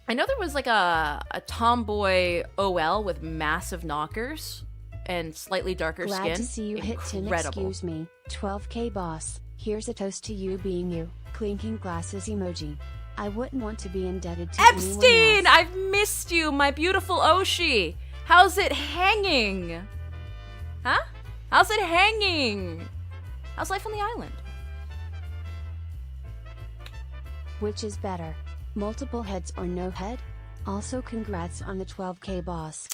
I know there was like a tomboy OL with massive knockers and slightly darker Glad skin. to see you hit 10. Incredible. Excuse me, 12K boss. Here's a toast to you being you. Clinking glasses emoji. I wouldn't want to be indebted to anyone Epstein! else. I've missed you, my beautiful Oshi! How's it hanging? Huh? How's it hanging? How's life on the island? Which is better? Multiple heads or no head? Also congrats on the 12K boss.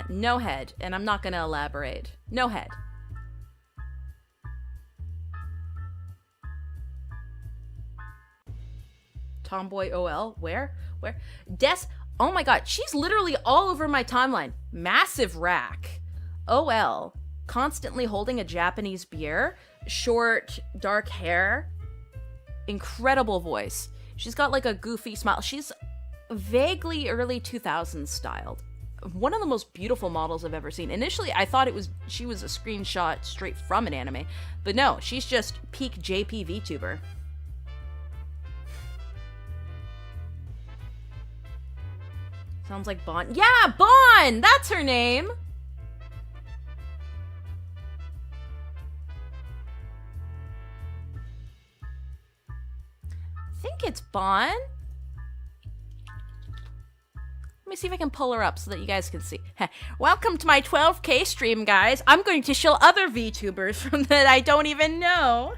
No head, and I'm not gonna elaborate. No head. Tomboy OL? Where? Oh my god, she's literally all over my timeline. Massive rack. OL. Constantly holding a Japanese beer. Short, dark hair. Incredible voice. She's got like a goofy smile. She's vaguely early 2000s styled. One of the most beautiful models I've ever seen. Initially, I thought she was a screenshot straight from an anime. But no, she's just peak JP VTuber. Sounds like Bon. Yeah, Bon! That's her name! I think it's Bon. Let me see if I can pull her up so that you guys can see. Welcome to my 12K stream, guys. I'm going to show other VTubers from that I don't even know.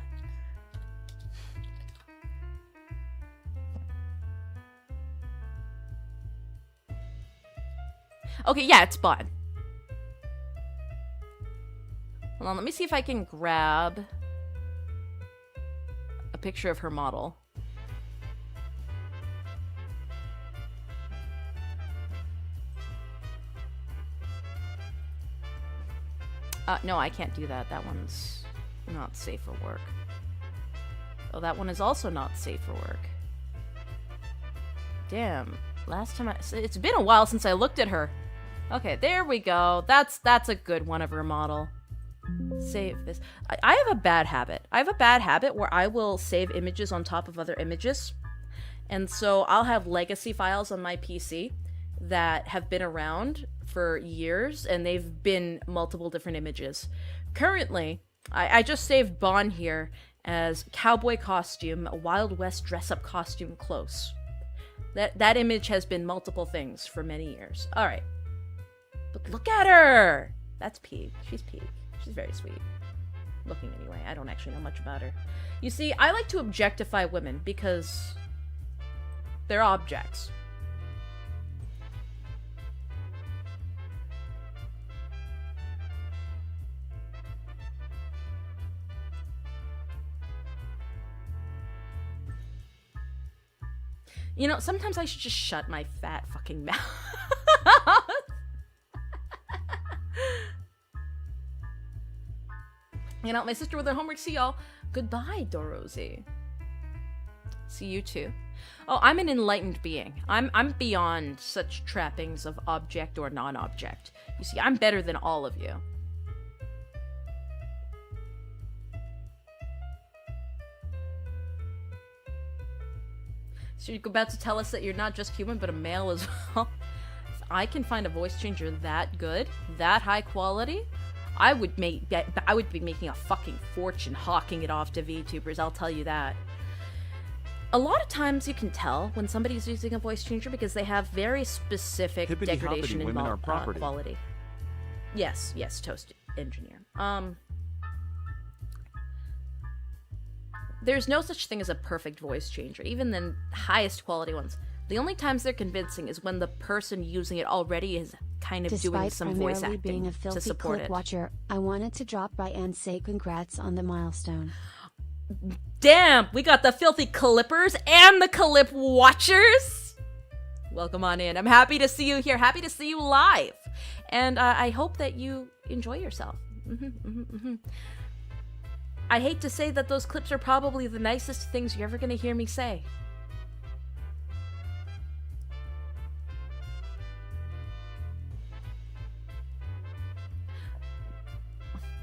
Okay, yeah, it's Bon. Hold on, let me see if I can grab a picture of her model. No, I can't do that. That one's not safe for work. Oh, that one is also not safe for work. Damn. Last time it's been a while since I looked at her. Okay, there we go. That's a good one of her model. Save this. I have a bad habit. I have a bad habit where I will save images on top of other images. And so I'll have legacy files on my PC that have been around for years, and they've been multiple different images. Currently, I just saved Bon here as cowboy costume, a Wild West dress-up costume close. That image has been multiple things for many years. All right. But look at her! That's Peak. She's Peak. She's very sweet. Looking anyway. I don't actually know much about her. You see, I like to objectify women because they're objects. You know, sometimes I should just shut my fat fucking mouth. You know, my sister with her homework. See y'all. Goodbye, Dorothy. See you too. Oh, I'm an enlightened being. I'm beyond such trappings of object or non-object. You see, I'm better than all of you. So you're about to tell us that you're not just human, but a male as well? If I can find a voice changer that good, that high quality, I would be making a fucking fortune hawking it off to VTubers, I'll tell you that. A lot of times you can tell when somebody's using a voice changer because they have very specific degradation and quality. Yes, Toast Engineer. There's no such thing as a perfect voice changer, even the highest quality ones. The only times they're convincing is when the person using it already has kind of doing Despite some voice primarily acting being a to filthy support clip it. watcher, I wanted to drop by and say congrats on the milestone. Damn, we got the filthy clippers and the clip watchers. Welcome on in. I'm happy to see you here. Happy to see you live. And I hope that you enjoy yourself. I hate to say that those clips are probably the nicest things you're ever going to hear me say.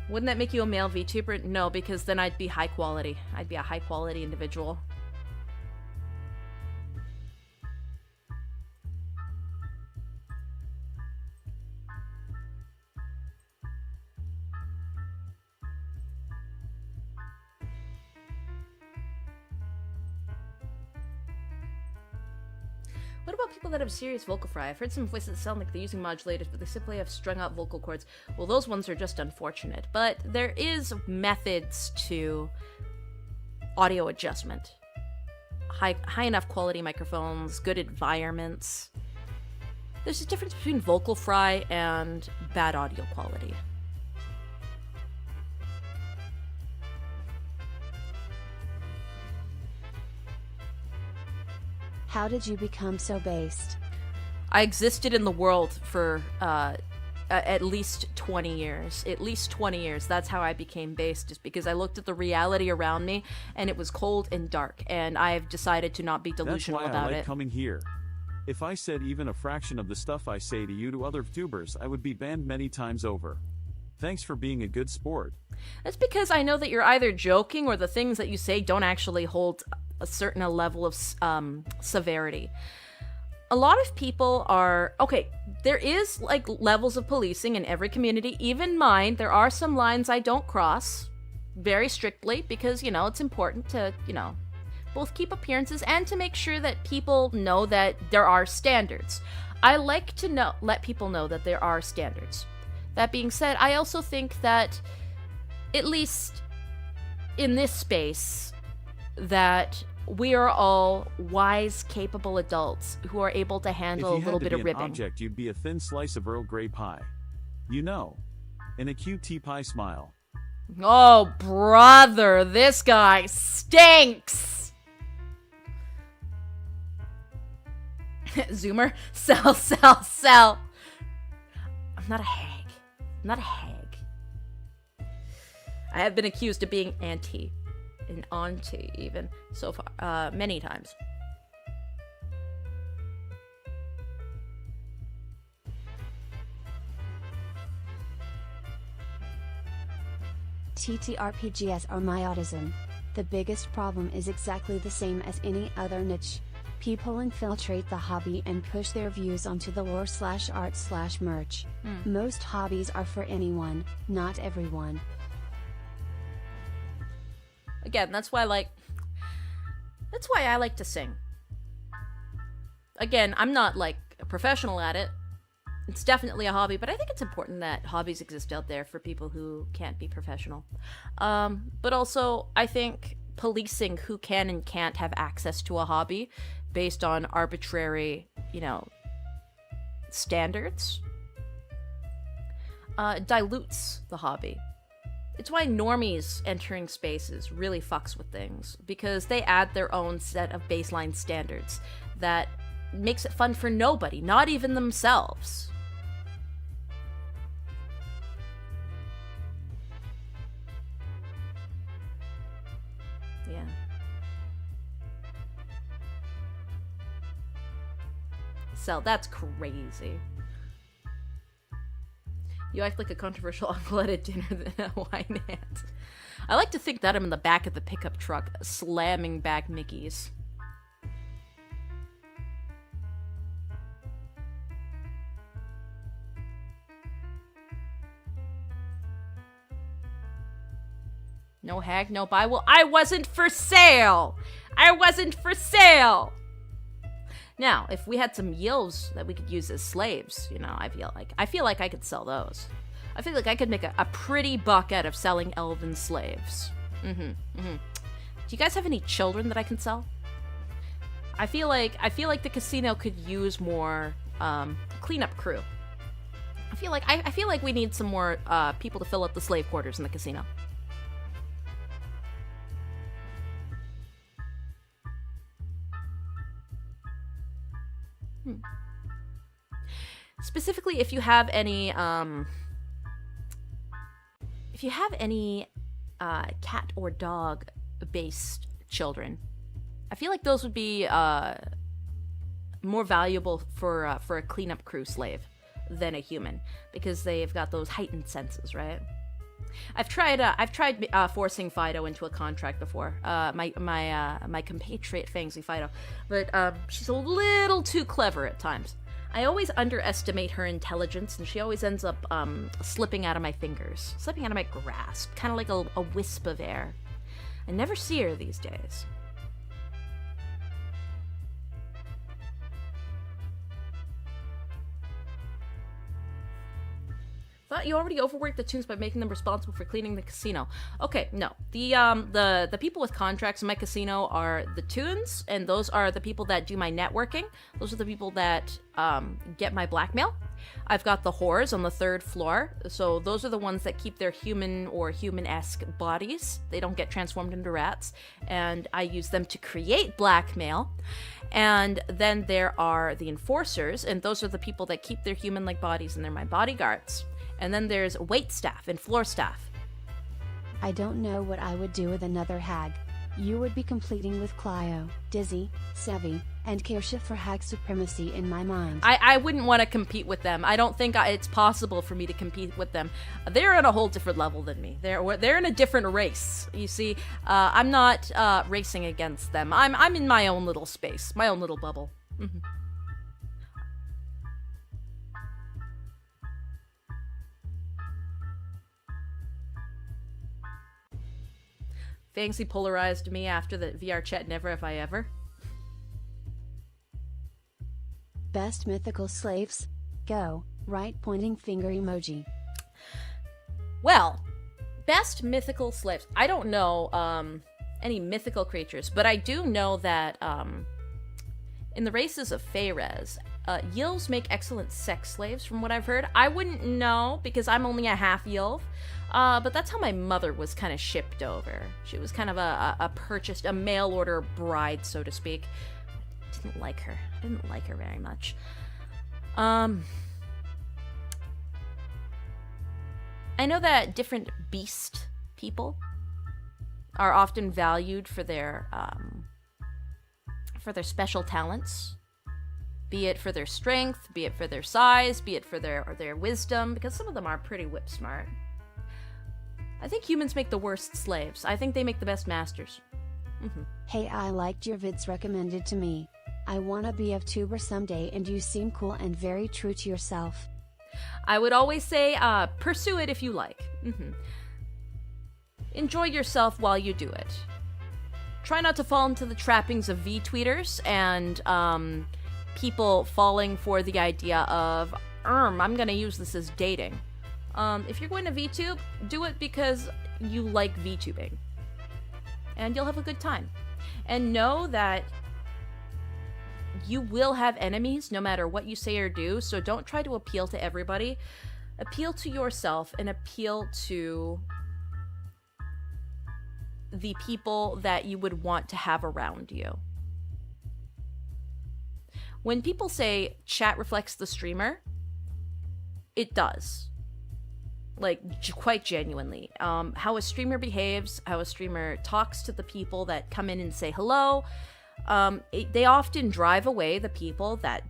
Wouldn't that make you a male VTuber? No, because then I'd be high quality. I'd be a high quality individual. What about people that have serious vocal fry? I've heard some voices that sound like they're using modulators, but they simply have strung out vocal cords. Well, those ones are just unfortunate. But there is methods to audio adjustment. High enough quality microphones, good environments. There's a difference between vocal fry and bad audio quality. How did you become so based? I existed in the world for at least 20 years. At least 20 years. That's how I became based, just because I looked at the reality around me and it was cold and dark, and I've decided to not be delusional That's why about I like it. coming here. If I said even a fraction of the stuff I say to you to other VTubers, I would be banned many times over. Thanks for being a good sport. That's because I know that you're either joking or the things that you say don't actually hold a certain level of severity. A lot of people are... Okay, there is, like, levels of policing in every community, even mine. There are some lines I don't cross very strictly because, you know, it's important to, you know, both keep appearances and to make sure that people know that there are standards. I like to let people know that there are standards. That being said, I also think that, at least in this space, that we are all wise, capable adults who are able to handle a little bit of If you had to be ribbing. an object, you'd be a thin slice of Earl Grey pie. You know, and a cute tea pie smile. Oh, brother, this guy stinks! Zoomer, sell. I'm not a hag. I'm not a hag. I have been accused of being anti. And auntie, even, so far, many times. TTRPGs are my autism. The biggest problem is exactly the same as any other niche. People infiltrate the hobby and push their views onto the lore/art/merch. Most hobbies are for anyone, not everyone. Again, that's why I like to sing. Again, I'm not like a professional at it. It's definitely a hobby, but I think it's important that hobbies exist out there for people who can't be professional. But also, I think policing who can and can't have access to a hobby based on arbitrary, you know, standards dilutes the hobby. It's why normies entering spaces really fucks with things, because they add their own set of baseline standards that makes it fun for nobody, not even themselves. Yeah. So that's crazy. You act like a controversial uncle at a dinner than a wine aunt. I like to think that I'm in the back of the pickup truck, slamming back Mickeys. No hag, no buy. Well, I wasn't for sale! I wasn't for sale! Now, if we had some yills that we could use as slaves, you know, I feel like I could sell those. I feel like I could make a pretty buck out of selling elven slaves. Do you guys have any children that I can sell? I feel like the casino could use more cleanup crew. I feel like we need some more people to fill up the slave quarters in the casino. Specifically, if you have any cat or dog based children, I feel like those would be more valuable for a cleanup crew slave than a human, because they've got those heightened senses, right? I've tried forcing Fido into a contract before. My compatriot Fangsie Fido, but she's a little too clever at times. I always underestimate her intelligence, and she always ends up slipping out of my fingers, slipping out of my grasp, kind of like a wisp of air. I never see her these days. Thought you already overworked the Toons by making them responsible for cleaning the casino. Okay, no. The people with contracts in my casino are the Toons, and those are the people that do my networking. Those are the people that get my blackmail. I've got the whores on the 3rd floor, so those are the ones that keep their human or human-esque bodies. They don't get transformed into rats, and I use them to create blackmail. And then there are the enforcers, and those are the people that keep their human-like bodies, and they're my bodyguards. And then there's wait staff and floor staff. I don't know what I would do with another hag. You would be completing with Clio, Dizzy, Sevi, and Kirsha for hag supremacy in my mind. I wouldn't want to compete with them. I don't think it's possible for me to compete with them. They're on a whole different level than me. They're in a different race. You see, I'm not racing against them. I'm in my own little space, my own little bubble. Mm-hmm. Fangsie polarized me after the VR chat Never Have I Ever. Best mythical slaves? Go, right pointing finger emoji. Well, best mythical slaves. I don't know any mythical creatures, but I do know that in the races of Faerez, Yills make excellent sex slaves, from what I've heard. I wouldn't know, because I'm only a half Yilv. But that's how my mother was kind of shipped over. She was kind of a purchased, a mail order bride, so to speak. Didn't like her. I didn't like her very much. I know that different beast people are often valued for their special talents. Be it for their strength, be it for their size, be it for their wisdom, because some of them are pretty whip smart. I think humans make the worst slaves. I think they make the best masters. Mm-hmm. Hey, I liked your vids recommended to me. I wanna be a VTuber someday, and you seem cool and very true to yourself. I would always say, pursue it if you like. Mm-hmm. Enjoy yourself while you do it. Try not to fall into the trappings of VTweeters and people falling for the idea of, I'm gonna use this as dating. If you're going to VTube, do it because you like VTubing. And you'll have a good time. And know that you will have enemies no matter what you say or do, so don't try to appeal to everybody. Appeal to yourself and appeal to the people that you would want to have around you. When people say chat reflects the streamer, it does. Like, quite genuinely. How a streamer behaves, how a streamer talks to the people that come in and say hello, they often drive away the people that,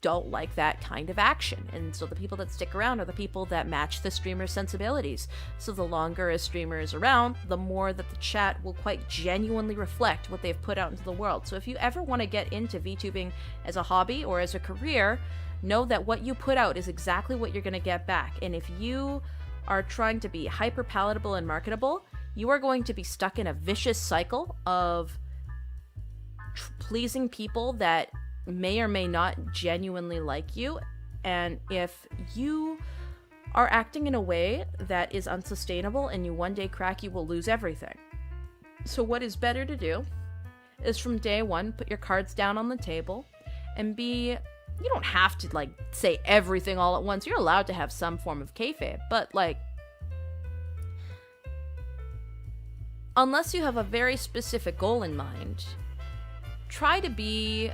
don't like that kind of action. And so the people that stick around are the people that match the streamer's sensibilities. So the longer a streamer is around, the more that the chat will quite genuinely reflect what they've put out into the world. So if you ever want to get into VTubing as a hobby or as a career, know that what you put out is exactly what you're going to get back. And if you are trying to be hyper palatable and marketable, you are going to be stuck in a vicious cycle of pleasing people that may or may not genuinely like you. And if you are acting in a way that is unsustainable and you one day crack, you will lose everything. So what is better to do is from day one, put your cards down on the table and be You don't have to, like, say everything all at once. You're allowed to have some form of kayfabe, but, like, unless you have a very specific goal in mind, try to be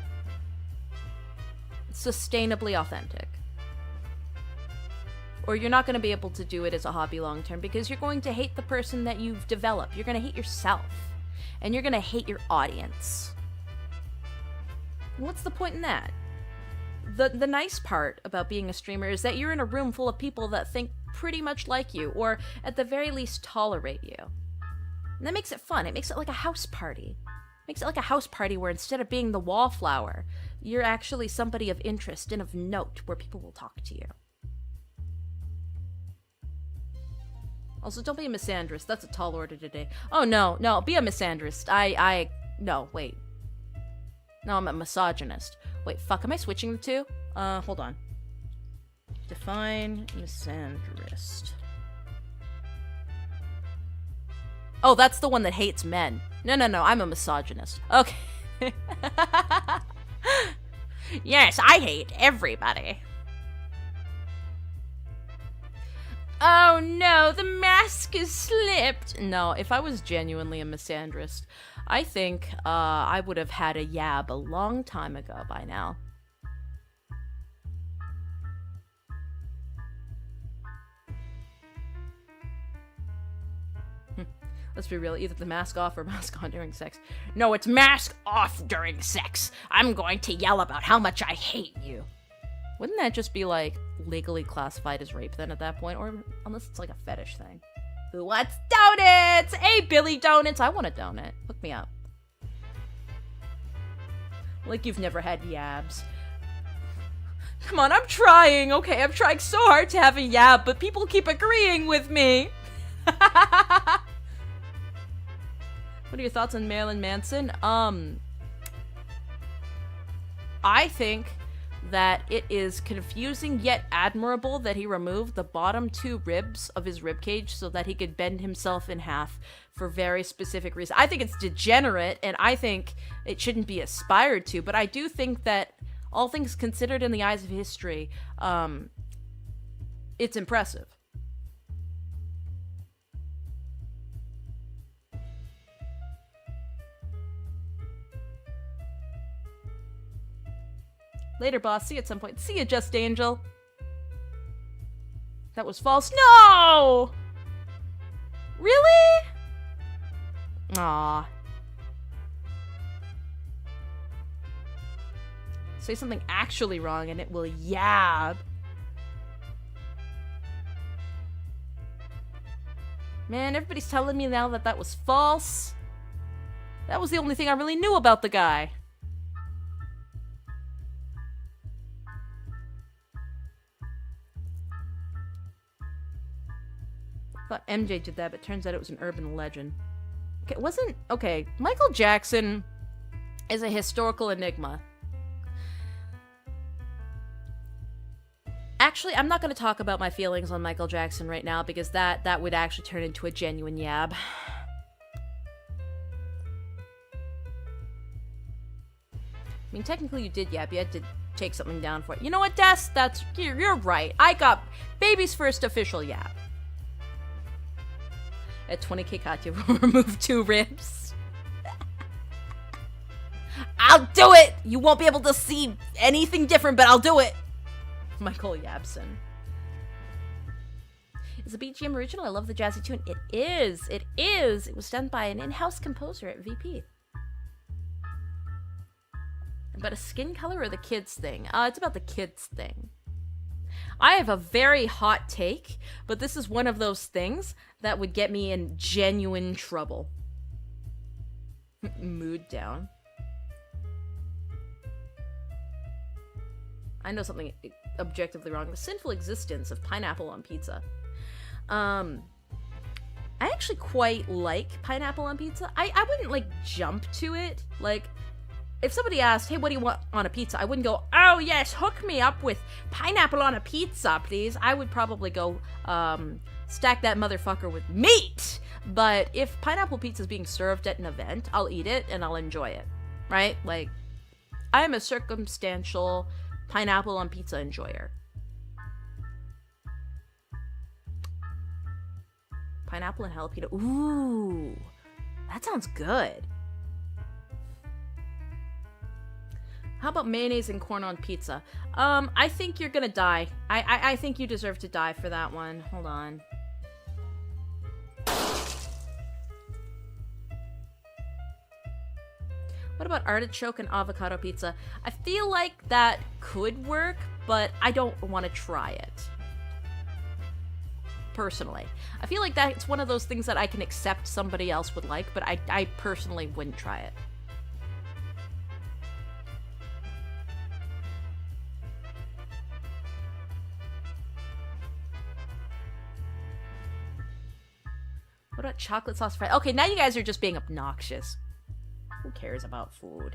sustainably authentic. Or you're not going to be able to do it as a hobby long term because you're going to hate the person that you've developed. You're going to hate yourself. And you're going to hate your audience. What's the point in that? The nice part about being a streamer is that you're in a room full of people that think pretty much like you, or at the very least tolerate you. And that makes it fun. It makes it like a house party. It makes it like a house party where instead of being the wallflower, you're actually somebody of interest and of note where people will talk to you. Also, don't be a misandrist. That's a tall order today. Oh, no, be a misandrist. No, wait. No, I'm a misogynist. Wait, fuck, am I switching the two? Hold on. Define misandrist. Oh, that's the one that hates men. No, I'm a misogynist. Okay. Yes, I hate everybody. Oh no, the mask is slipped. No, if I was genuinely a misandrist, I think I would have had a yab a long time ago by now. Let's be real, either the mask off or mask on during sex. No, it's mask off during sex. I'm going to yell about how much I hate you. Wouldn't that just be, like, legally classified as rape then at that point? Or unless it's like a fetish thing. Who wants donuts? Hey, Billy Donuts, I want a donut. Hook me up. Like you've never had yabs. Come on, I'm trying, okay? I'm trying so hard to have a yab, but people keep agreeing with me. What are your thoughts on Marilyn Manson? I think that it is confusing yet admirable that he removed the bottom two ribs of his ribcage so that he could bend himself in half for very specific reasons. I think it's degenerate, and I think it shouldn't be aspired to, but I do think that, all things considered in the eyes of history, it's impressive. Later, boss. See you at some point. See you, Just Angel. That was false. No! Really? Aw. Say something actually wrong and it will yab. Man, everybody's telling me now that that was false. That was the only thing I really knew about the guy. I thought MJ did that, but turns out it was an urban legend. Okay, okay, Michael Jackson is a historical enigma. Actually, I'm not going to talk about my feelings on Michael Jackson right now, because that would actually turn into a genuine yab. I mean, technically you did yab, you had to take something down for it. You know what, Des? You're right. I got baby's first official yab. At 20k, Katya will remove 2 ribs. I'll do it! You won't be able to see anything different, but I'll do it! Michael Yabson. Is the BGM original? I love the jazzy tune. It is! It is! It was done by an in-house composer at VP. About a skin color or the kids thing? It's about the kids thing. I have a very hot take, but this is one of those things that would get me in genuine trouble. Mood down. I know something objectively wrong. The sinful existence of pineapple on pizza. I actually quite like pineapple on pizza. I wouldn't, like, jump to it. Like, if somebody asked, hey, what do you want on a pizza? I wouldn't go, oh, yes, hook me up with pineapple on a pizza, please. I would probably go, stack that motherfucker with meat. But if pineapple pizza is being served at an event, I'll eat it and I'll enjoy it, right? Like, I am a circumstantial pineapple on pizza enjoyer. Pineapple and jalapeno. Ooh, that sounds good. How about mayonnaise and corn on pizza? I think you're gonna die. I think you deserve to die for that one. Hold on. What about artichoke and avocado pizza? I feel like that could work, but I don't want to try it. Personally. I feel like that's one of those things that I can accept somebody else would like, but I personally wouldn't try it. What about chocolate sauce fries? Okay, now you guys are just being obnoxious. Who cares about food?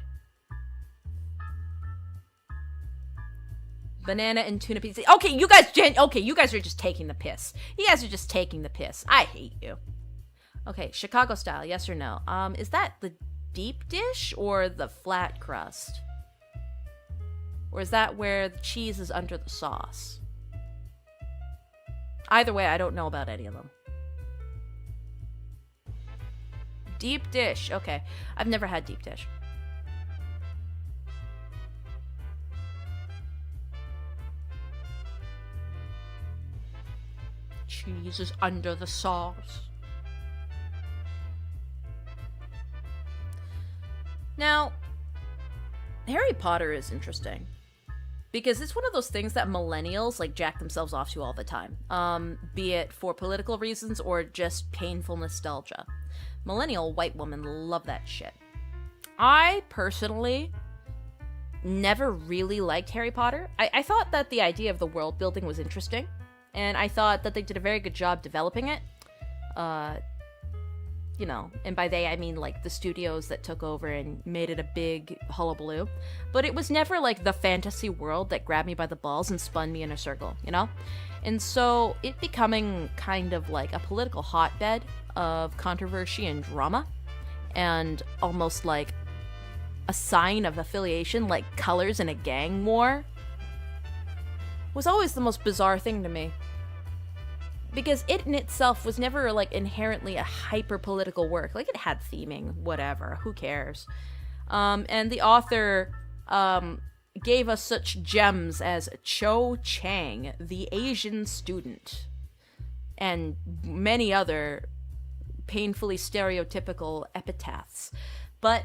Banana and tuna pizza. Okay, you guys are just taking the piss. You guys are just taking the piss. I hate you. Okay, Chicago style, yes or no? Is that the deep dish or the flat crust? Or is that where the cheese is under the sauce? Either way, I don't know about any of them. Deep dish. Okay. I've never had deep dish. Cheese is under the sauce. Now, Harry Potter is interesting. Because it's one of those things that millennials like jack themselves off to all the time. Be it for political reasons or just painful nostalgia. Millennial white women love that shit. I personally never really liked Harry Potter. I thought that the idea of the world building was interesting, and I thought that they did a very good job developing it. You know, and by they I mean like the studios that took over and made it a big hullabaloo. But it was never like the fantasy world that grabbed me by the balls and spun me in a circle, you know? And so it becoming kind of like a political hotbed of controversy and drama, and almost like a sign of affiliation, like colors in a gang war, was always the most bizarre thing to me. Because it in itself was never like inherently a hyper-political work. Like it had theming, whatever, who cares? And the author gave us such gems as Cho Chang, the Asian student, and many other painfully stereotypical epitaphs. But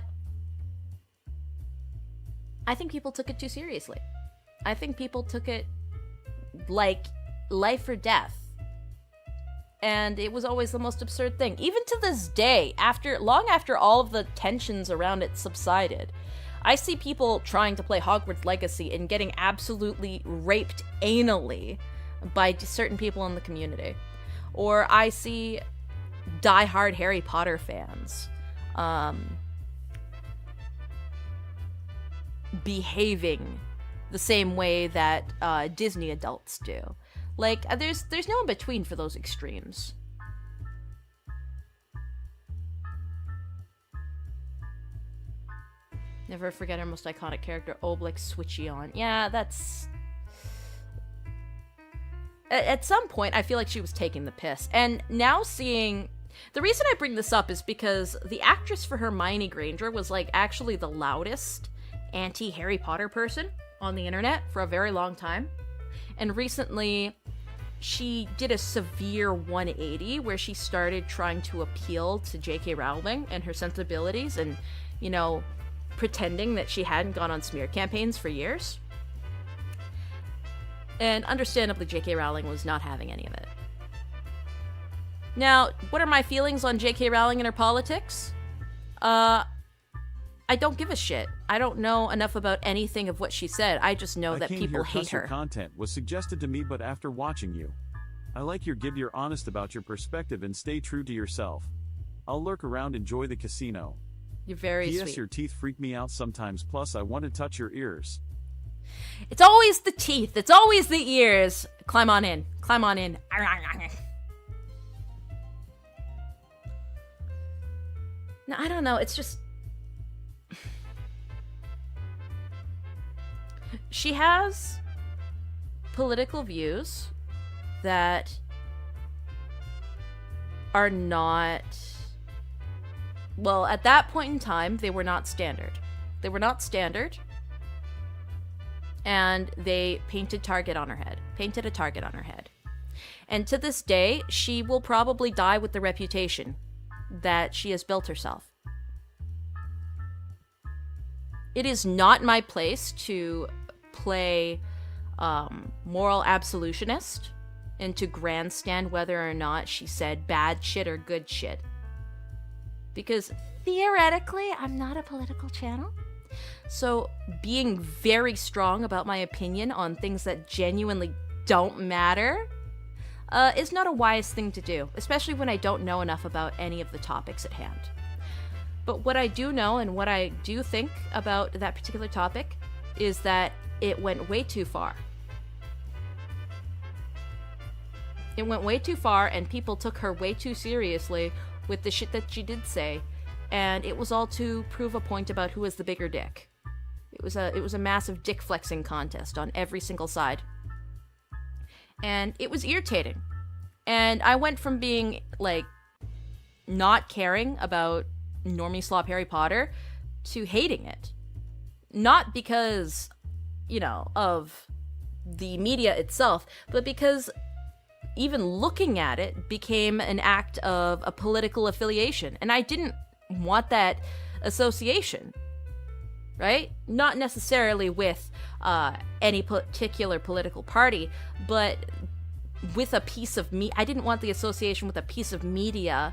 I think people took it too seriously. I think people took it like life or death. And it was always the most absurd thing. Even to this day, long after all of the tensions around it subsided, I see people trying to play Hogwarts Legacy and getting absolutely raped anally by certain people in the community. Or I see diehard Harry Potter fans behaving the same way that Disney adults do. Like, there's no in between for those extremes. Never forget our most iconic character, Oblix Switchy on. Yeah, that's... At some point, I feel like she was taking the piss. And now seeing... The reason I bring this up is because the actress for Hermione Granger was, like, actually the loudest anti-Harry Potter person on the internet for a very long time. And recently, she did a severe 180 where she started trying to appeal to J.K. Rowling and her sensibilities and, you know, pretending that she hadn't gone on smear campaigns for years. And understandably, J.K. Rowling was not having any of it. Now, what are my feelings on J.K. Rowling and her politics? I don't give a shit. I don't know enough about anything of what she said. I just know that people hate her. Content was suggested to me, but after watching you, I like your give. You're honest about your perspective and stay true to yourself. I'll lurk around, enjoy the casino. You're very P.S. sweet. Your teeth freak me out sometimes. Plus, I want to touch your ears. It's always the teeth. It's always the ears. Climb on in. Climb on in. No, I don't know. It's just... she has political views that are not, well, at that point in time, they were not standard. They were not standard. And they painted a target on her head. And to this day, she will probably die with the reputation that she has built herself. It is not my place to play moral absolutionist and to grandstand whether or not she said bad shit or good shit. Because theoretically, I'm not a political channel. So being very strong about my opinion on things that genuinely don't matter is not a wise thing to do, especially when I don't know enough about any of the topics at hand. But what I do know and what I do think about that particular topic is that it went way too far. It went way too far, and people took her way too seriously with the shit that she did say, and it was all to prove a point about who was the bigger dick. It was a massive dick flexing contest on every single side. And it was irritating. And I went from being, like, not caring about normie slop Harry Potter to hating it. Not because, you know, of the media itself, but because even looking at it became an act of a political affiliation. And I didn't want that association, right? Not necessarily with any particular political party, but with a piece of I didn't want the association with a piece of media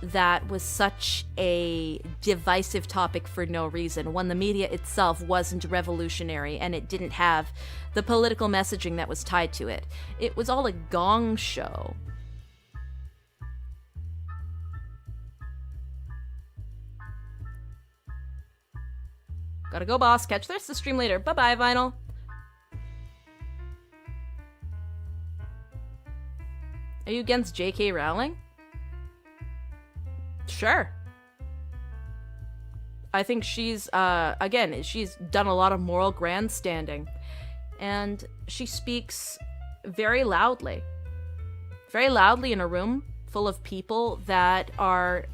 that was such a divisive topic for no reason, when the media itself wasn't revolutionary and it didn't have the political messaging that was tied to it. It was all a gong show. Gotta go, boss. Catch the rest of the stream later. Bye-bye, Vinyl. Are you against J.K. Rowling? Sure. I think she's, again, she's done a lot of moral grandstanding. And she speaks very loudly. Very loudly in a room full of people that are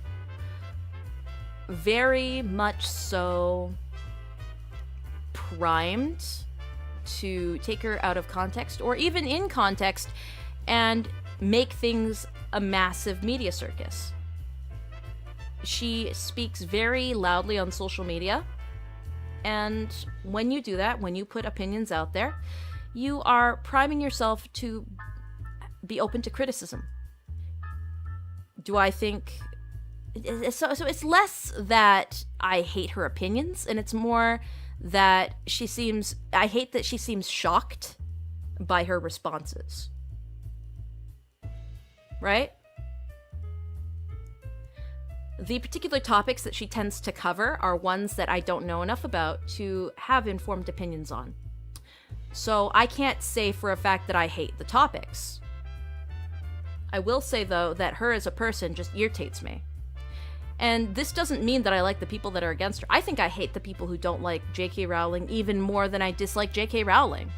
very much so primed to take her out of context, or even in context, and make things a massive media circus. She speaks very loudly on social media, and when you do that, when you put opinions out there, you are priming yourself to be open to criticism. Do I think... So it's less that I hate her opinions, and it's more that she seems... I hate that she seems shocked by her responses. Right? The particular topics that she tends to cover are ones that I don't know enough about to have informed opinions on. So I can't say for a fact that I hate the topics. I will say, though, that her as a person just irritates me. And this doesn't mean that I like the people that are against her. I think I hate the people who don't like J.K. Rowling even more than I dislike J.K. Rowling.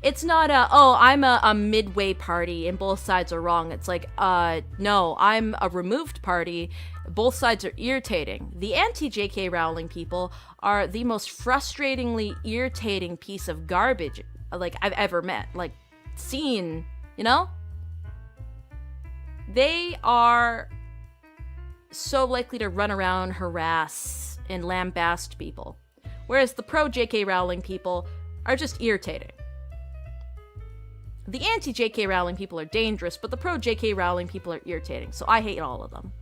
It's not I'm a midway party and both sides are wrong. It's like, no, I'm a removed party. Both sides are irritating. The anti-J.K. Rowling people are the most frustratingly irritating piece of garbage, like, I've ever met. Like, seen, you know? They are so likely to run around, harass, and lambaste people. Whereas the pro-J.K. Rowling people are just irritating. The anti-J.K. Rowling people are dangerous, but the pro-J.K. Rowling people are irritating, so I hate all of them.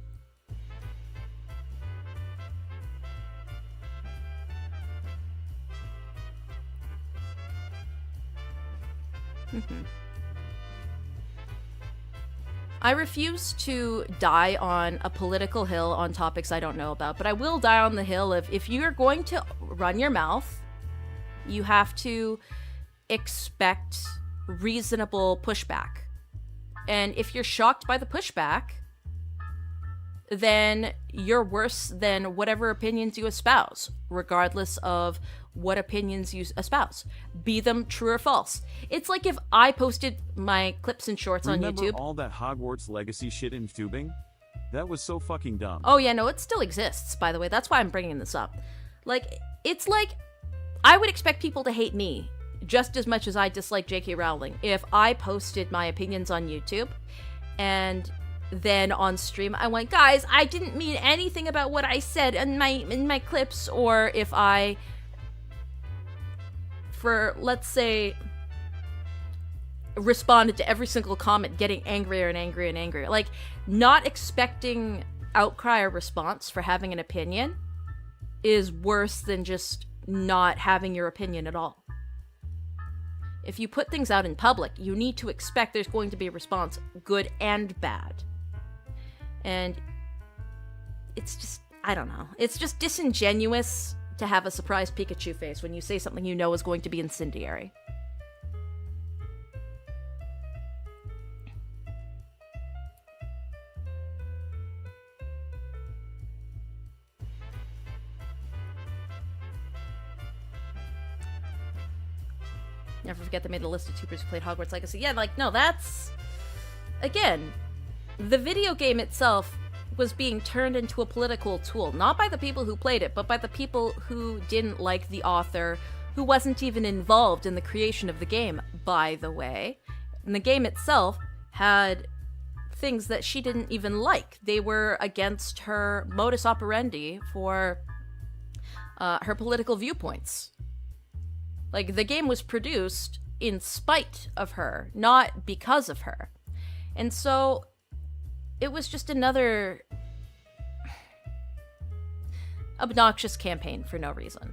I refuse to die on a political hill on topics I don't know about, but I will die on the hill of, if you're going to run your mouth, you have to expect reasonable pushback. And if you're shocked by the pushback, then you're worse than whatever opinions you espouse, regardless of what opinions you espouse, be them true or false. It's like if I posted my clips and shorts on Remember YouTube. all that Hogwarts Legacy shit in tubing? That was so fucking dumb. Oh yeah, no, it still exists, by the way. That's why I'm bringing this up. Like, it's like, I would expect people to hate me just as much as I dislike J.K. Rowling if I posted my opinions on YouTube and then on stream I went, guys, I didn't mean anything about what I said in my clips, or if I, for let's say, responded to every single comment getting angrier and angrier and angrier. Like, not expecting outcry or response for having an opinion is worse than just not having your opinion at all. If you put things out in public, you need to expect there's going to be a response, good and bad. And it's just, I don't know. It's just disingenuous to have a surprised Pikachu face when you say something you know is going to be incendiary. Never forget they made a list of tubers who played Hogwarts Legacy. Yeah, like, no, that's... Again, the video game itself was being turned into a political tool, not by the people who played it, but by the people who didn't like the author, who wasn't even involved in the creation of the game, by the way. And the game itself had things that she didn't even like. They were against her modus operandi for her political viewpoints. Like, the game was produced in spite of her, not because of her. And so, it was just another obnoxious campaign for no reason.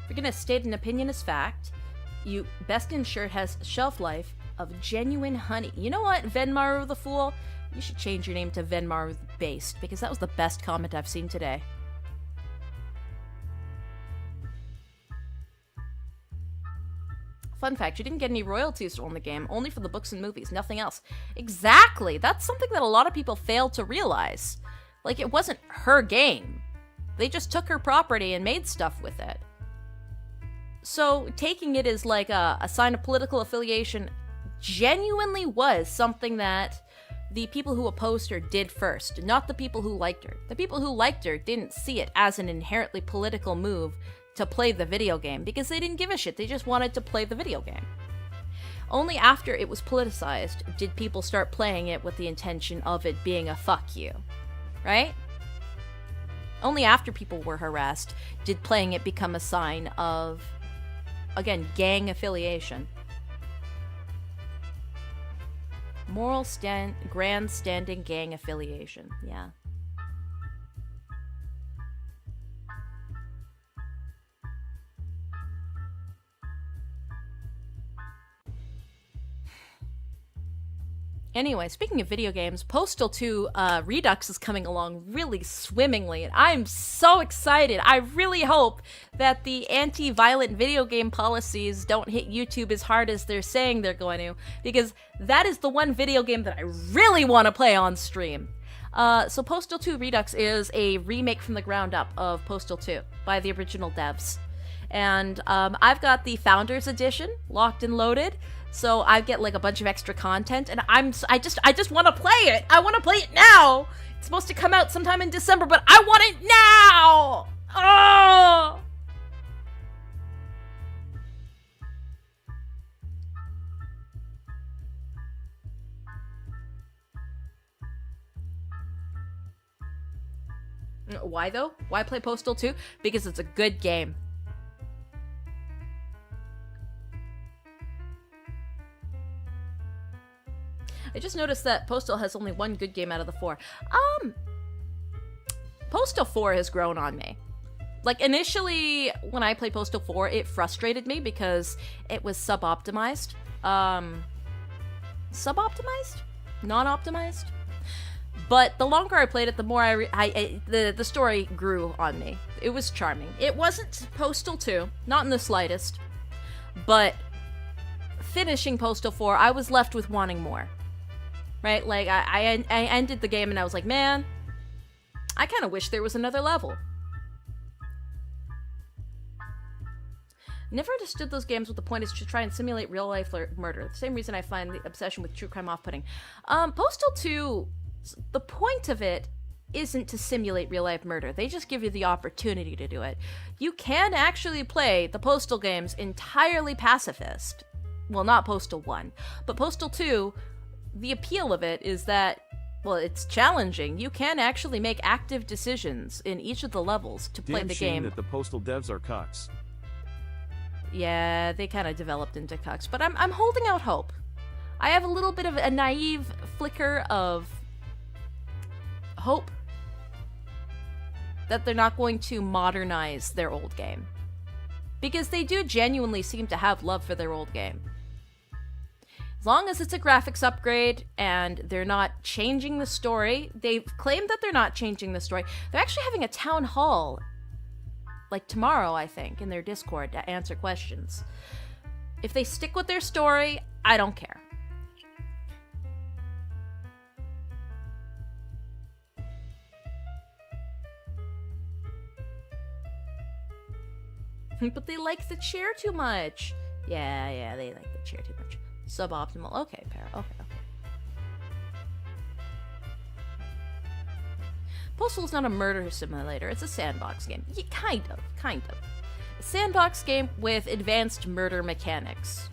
If you're gonna state an opinion as fact, you best ensure it has shelf life of genuine honey. You know what, Venmaru the Fool? You should change your name to Venmaru the Based, because that was the best comment I've seen today. Fun fact, she didn't get any royalties on the game, only for the books and movies, nothing else. Exactly! That's something that a lot of people fail to realize. Like, it wasn't her game. They just took her property and made stuff with it. So, taking it as like a sign of political affiliation genuinely was something that the people who opposed her did first, not the people who liked her. The people who liked her didn't see it as an inherently political move to play the video game, because they didn't give a shit, they just wanted to play the video game. Only after it was politicized did people start playing it with the intention of it being a fuck you, right? Only after people were harassed did playing it become a sign of, again, gang affiliation. Grandstanding gang affiliation, yeah. Anyway, speaking of video games, Postal 2 Redux is coming along really swimmingly, and I'm so excited. I really hope that the anti-violent video game policies don't hit YouTube as hard as they're saying they're going to, because that is the one video game that I really want to play on stream. So Postal 2 Redux is a remake from the ground up of Postal 2 by the original devs. And I've got the Founders Edition locked and loaded, so I get like a bunch of extra content, and I just want to play it. I want to play it now. It's supposed to come out sometime in December, but I want it now. Oh! Why though? Why play Postal 2? Because it's a good game. I just noticed that Postal has only one good game out of the 4. Postal 4 has grown on me. Like, initially, when I played Postal 4, it frustrated me because it was sub-optimized. Sub-optimized? Non-optimized? But the longer I played it, the more the story grew on me. It was charming. It wasn't Postal 2, not in the slightest. But finishing Postal 4, I was left with wanting more. Right? Like, I ended the game and I was like, man, I kind of wish there was another level. Never understood those games with the point is to try and simulate real-life murder. The same reason I find the obsession with true crime off-putting. Postal 2, the point of it isn't to simulate real-life murder. They just give you the opportunity to do it. You can actually play the Postal games entirely pacifist. Well, not Postal 1, but Postal 2, the appeal of it is that, well, it's challenging. You can actually make active decisions in each of the levels to play the game. Damn shame that the Postal devs are cucks. Yeah, they kind of developed into cucks, but I'm holding out hope. I have a little bit of a naive flicker of hope that they're not going to modernize their old game. Because they do genuinely seem to have love for their old game. As long as it's a graphics upgrade and they're not changing the story, they've claimed that they're not changing the story. They're actually having a town hall like tomorrow, I think, in their Discord to answer questions. If they stick with their story, I don't care. But they like the chair too much. Yeah, they like the chair too much. Suboptimal. Okay, Para. Okay. Postal's not a murder simulator, it's a sandbox game. Yeah, kind of. A sandbox game with advanced murder mechanics.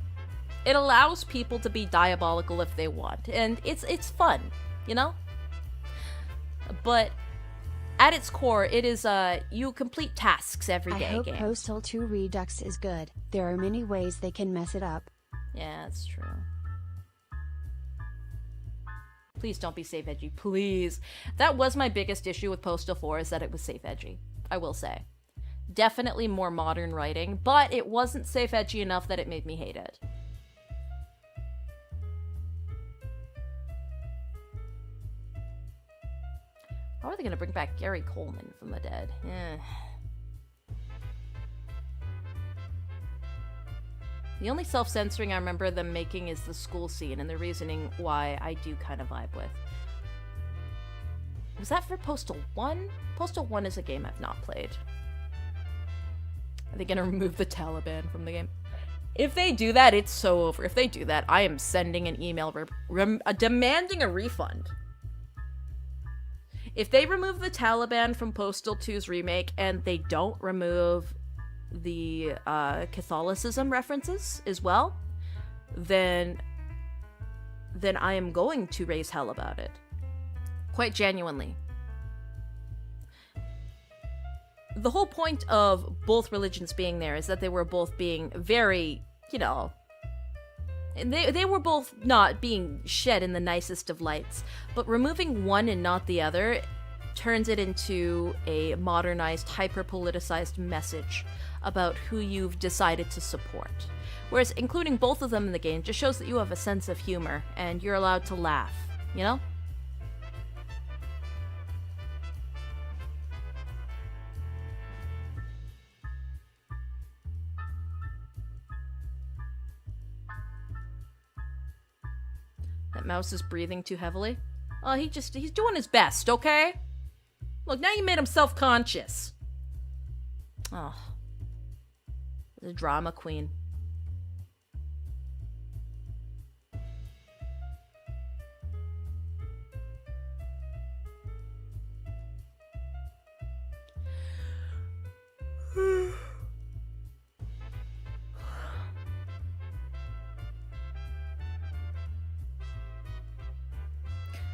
It allows people to be diabolical if they want, and it's fun, you know? But at its core, it is you complete tasks every day I hope game. Postal 2 Redux is good. There are many ways they can mess it up. Yeah, that's true. Please don't be safe edgy, please. That was my biggest issue with Postal 4, is that it was safe edgy, I will say. Definitely more modern writing, but it wasn't safe edgy enough that it made me hate it. How are they gonna bring back Gary Coleman from the dead? The only self-censoring I remember them making is the school scene, and the reasoning why I do kind of vibe with. Was that for Postal 1? Postal 1 is a game I've not played. Are they gonna remove the Taliban from the game? If they do that, it's so over. If they do that, I am sending an email demanding a refund. If they remove the Taliban from Postal 2's remake and they don't remove the Catholicism references as well, then I am going to raise hell about it. Quite genuinely. The whole point of both religions being there is that they were both being very, you know, they were both not being shed in the nicest of lights, but removing one and not the other turns it into a modernized, hyper-politicized message about who you've decided to support. Whereas including both of them in the game just shows that you have a sense of humor and you're allowed to laugh, you know? That mouse is breathing too heavily. Oh, he's doing his best, okay? Look, now you made him self-conscious. Oh. The drama queen.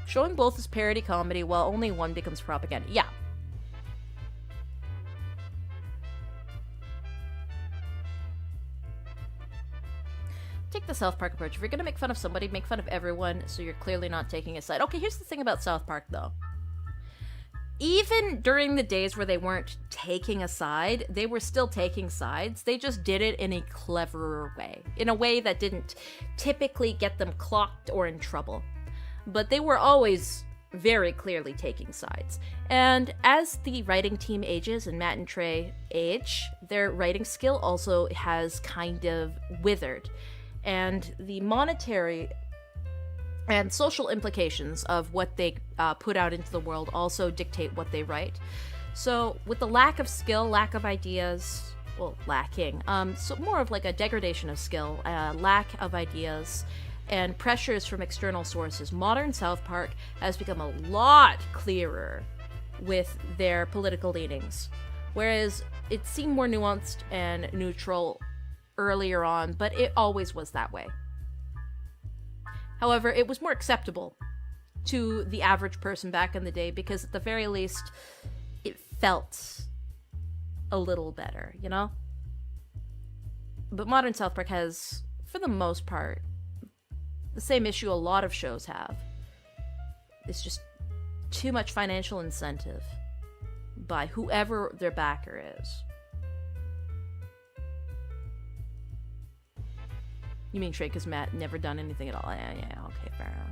Showing both as parody comedy while only one becomes propaganda. Yeah. Take the South Park approach. If you're gonna make fun of somebody, make fun of everyone, so you're clearly not taking a side. Okay, here's the thing about South Park, though. Even during the days where they weren't taking a side, they were still taking sides. They just did it in a cleverer way. In a way that didn't typically get them clocked or in trouble. But they were always very clearly taking sides. And as the writing team ages and Matt and Trey age, their writing skill also has kind of withered. And the monetary and social implications of what they put out into the world also dictate what they write. So with the lack of skill, lack of ideas, well, lacking, so more of like a degradation of skill, lack of ideas, and pressures from external sources, modern South Park has become a lot clearer with their political leanings. Whereas it seemed more nuanced and neutral earlier on, but it always was that way. However, it was more acceptable to the average person back in the day because at the very least, it felt a little better, you know? But modern South Park has, for the most part, the same issue a lot of shows have. It's just too much financial incentive by whoever their backer is. You mean Trey, because Matt never done anything at all? Yeah, okay, fair enough.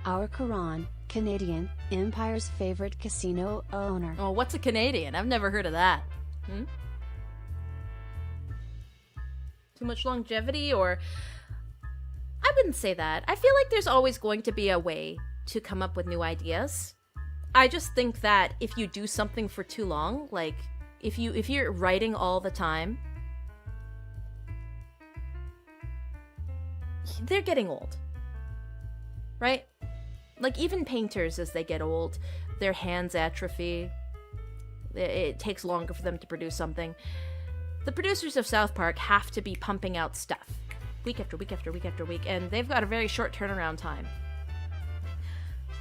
Our Karan, Canadian, Empire's favorite casino owner. Oh, what's a Canadian? I've never heard of that. Too much longevity, or... I wouldn't say that. I feel like there's always going to be a way to come up with new ideas. I just think that if you do something for too long, like if you're writing all the time, they're getting old. Right? Like even painters, as they get old, their hands atrophy. It takes longer for them to produce something. The producers of South Park have to be pumping out stuff week after week after week after week, and they've got a very short turnaround time.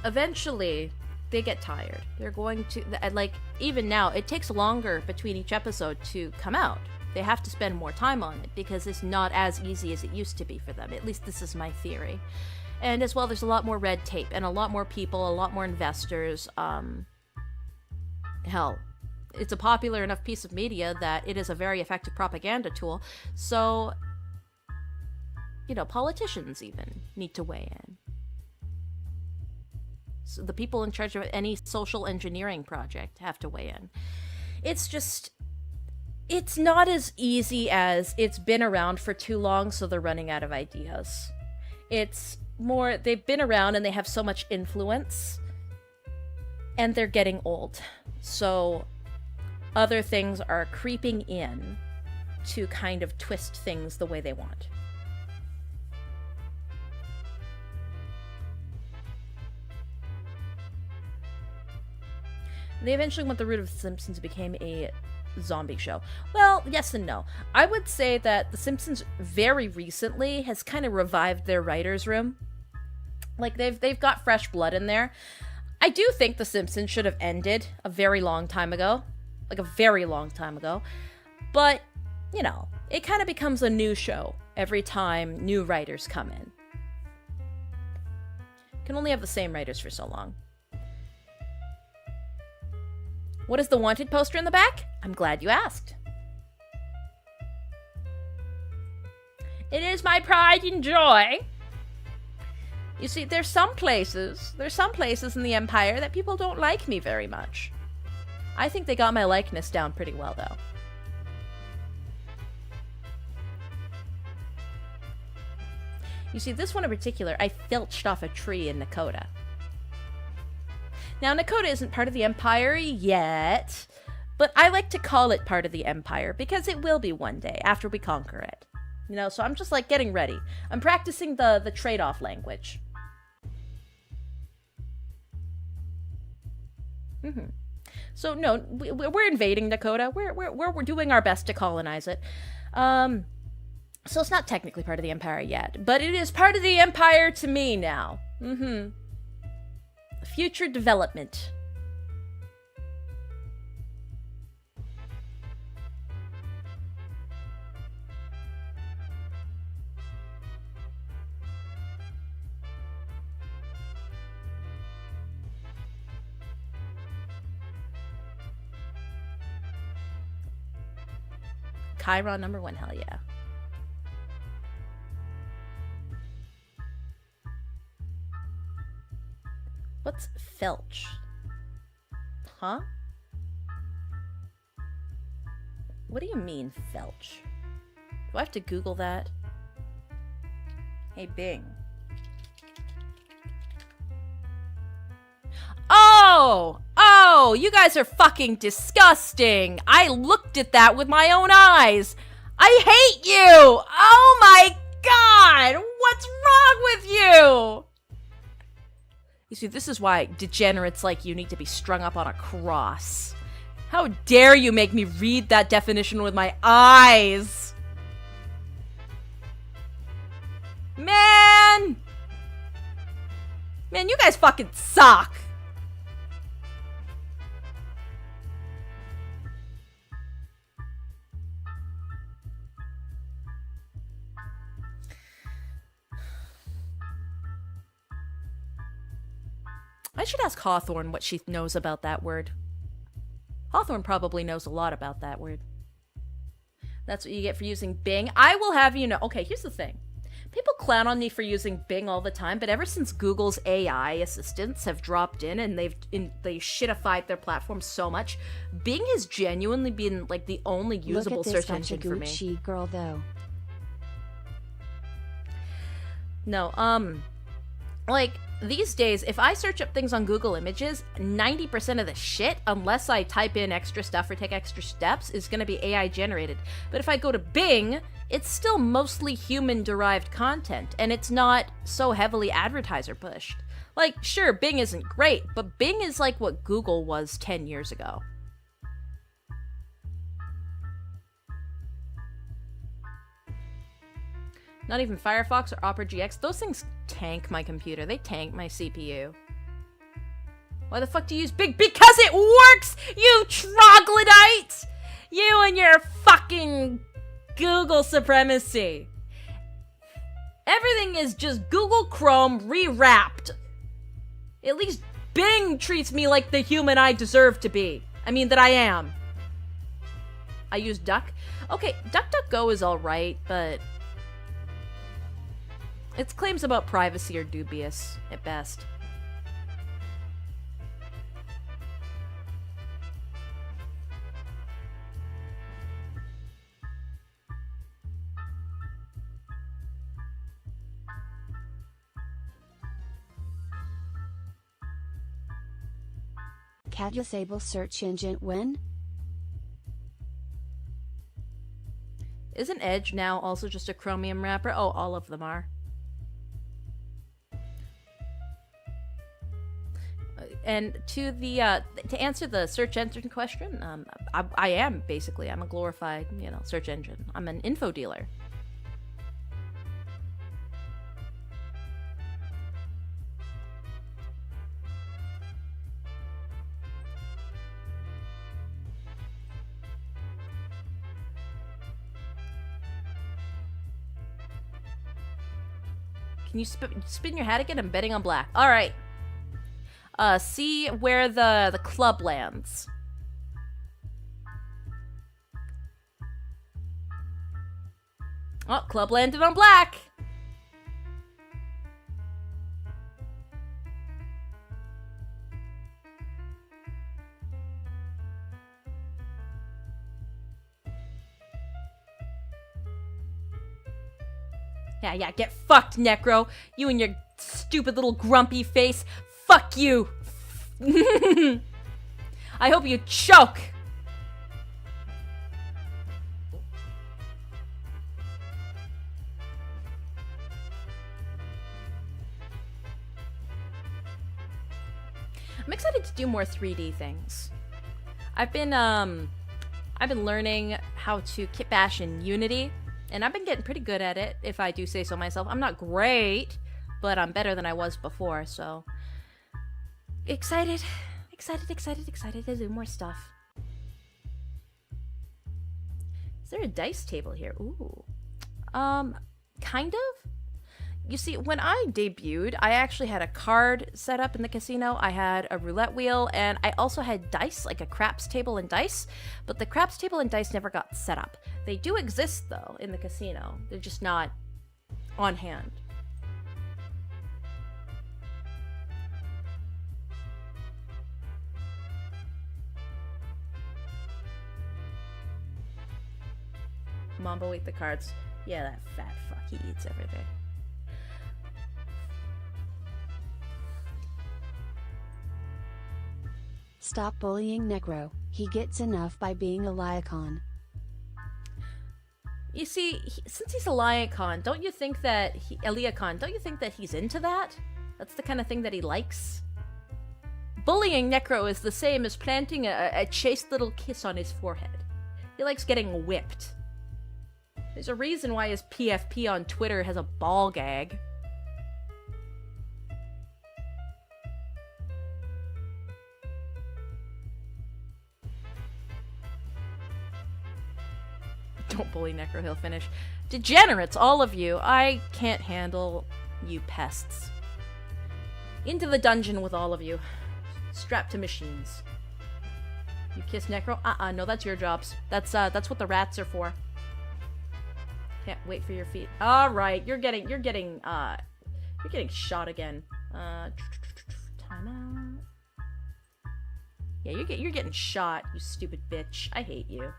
Eventually, they get tired. They're going to, like, even now, it takes longer between each episode to come out. They have to spend more time on it because it's not as easy as it used to be for them. At least this is my theory. And as well, there's a lot more red tape and a lot more people, a lot more investors. Hell, it's a popular enough piece of media that it is a very effective propaganda tool. So, you know, politicians even need to weigh in. So the people in charge of any social engineering project have to weigh in. It's just, it's not as easy as it's been around for too long, so they're running out of ideas. It's more, they've been around and they have so much influence, and they're getting old. So other things are creeping in to kind of twist things the way they want. They eventually went the route of The Simpsons became a zombie show. Well, yes and no. I would say that The Simpsons very recently has kind of revived their writer's room. Like, they've got fresh blood in there. I do think The Simpsons should have ended a very long time ago. Like, a very long time ago. But, you know, it kind of becomes a new show every time new writers come in. Can only have the same writers for so long. What is the wanted poster in the back? I'm glad you asked. It is my pride and joy. You see, there's some places in the Empire that people don't like me very much. I think they got my likeness down pretty well, though. You see, this one in particular, I filched off a tree in Nakota. Now, Nakota isn't part of the Empire yet, but I like to call it part of the Empire because it will be one day after we conquer it. You know, so I'm just like getting ready. I'm practicing the trade-off language. So no, we're invading Dakota. We're doing our best to colonize it. So it's not technically part of the Empire yet, but it is part of the Empire to me now. Future development. Chiron #1, hell yeah. What's felch? Huh? What do you mean, felch? Do I have to Google that? Hey, Bing. Oh, you guys are fucking disgusting. I looked at that with my own eyes. I hate you. Oh my God. What's wrong with you? You see, this is why degenerates like you need to be strung up on a cross. How dare you make me read that definition with my eyes? Man, you guys fucking suck. I should ask Hawthorne what she knows about that word. Hawthorne probably knows a lot about that word. That's what you get for using Bing. I will have you know. Okay, here's the thing. People clown on me for using Bing all the time, but ever since Google's AI assistants have dropped in and they shitified their platform so much, Bing has genuinely been like the only usable search engine for me. Look at this Gucci girl though. No, like, these days, if I search up things on Google Images, 90% of the shit, unless I type in extra stuff or take extra steps, is going to be AI generated. But if I go to Bing, it's still mostly human-derived content, and it's not so heavily advertiser pushed. Like, sure, Bing isn't great, but Bing is like what Google was 10 years ago. Not even Firefox or Opera GX. Those things tank my computer. They tank my CPU. Why the fuck do you use Bing? Because it works, you troglodyte! You and your fucking Google supremacy. Everything is just Google Chrome rewrapped. At least Bing treats me like the human I deserve to be. I mean, that I am. I use Duck. Okay, DuckDuckGo is alright, but its claims about privacy are dubious, at best. KATYA SABLE search engine when? Isn't Edge now also just a Chromium wrapper? Oh, all of them are. And to the to answer the search engine question, I am basically, I'm a glorified, search engine. I'm an info dealer. Can you spin your hat again? I'm betting on black. All right. See where the club lands. Oh, club landed on black. Yeah, get fucked, Necro. You and your stupid little grumpy face. Fuck you! I hope you choke! I'm excited to do more 3D things. I've been learning how to kit bash in Unity, and I've been getting pretty good at it, if I do say so myself. I'm not great, but I'm better than I was before, so excited to do more stuff. Is there a dice table here? Ooh. Kind of? You see, when I debuted, I actually had a card set up in the casino. I had a roulette wheel, and I also had dice, like a craps table and dice, but the craps table and dice never got set up. They do exist, though, in the casino. They're just not on hand. Mambo ate the cards. Yeah, that fat fuck. He eats everything. Stop bullying Necro. He gets enough by being a Liacon. You see, since he's a Liacon, don't you think that don't you think that he's into that? That's the kind of thing that he likes. Bullying Necro is the same as planting a chaste little kiss on his forehead. He likes getting whipped. There's a reason why his PFP on Twitter has a ball gag. Don't bully Necro, he'll finish. Degenerates, all of you. I can't handle you pests. Into the dungeon with all of you. Strapped to machines. You kiss Necro? No, that's your jobs. That's what the rats are for. Can't wait for your feet. All right, you're getting shot again. Time out. Yeah, you're getting shot, you stupid bitch. I hate you.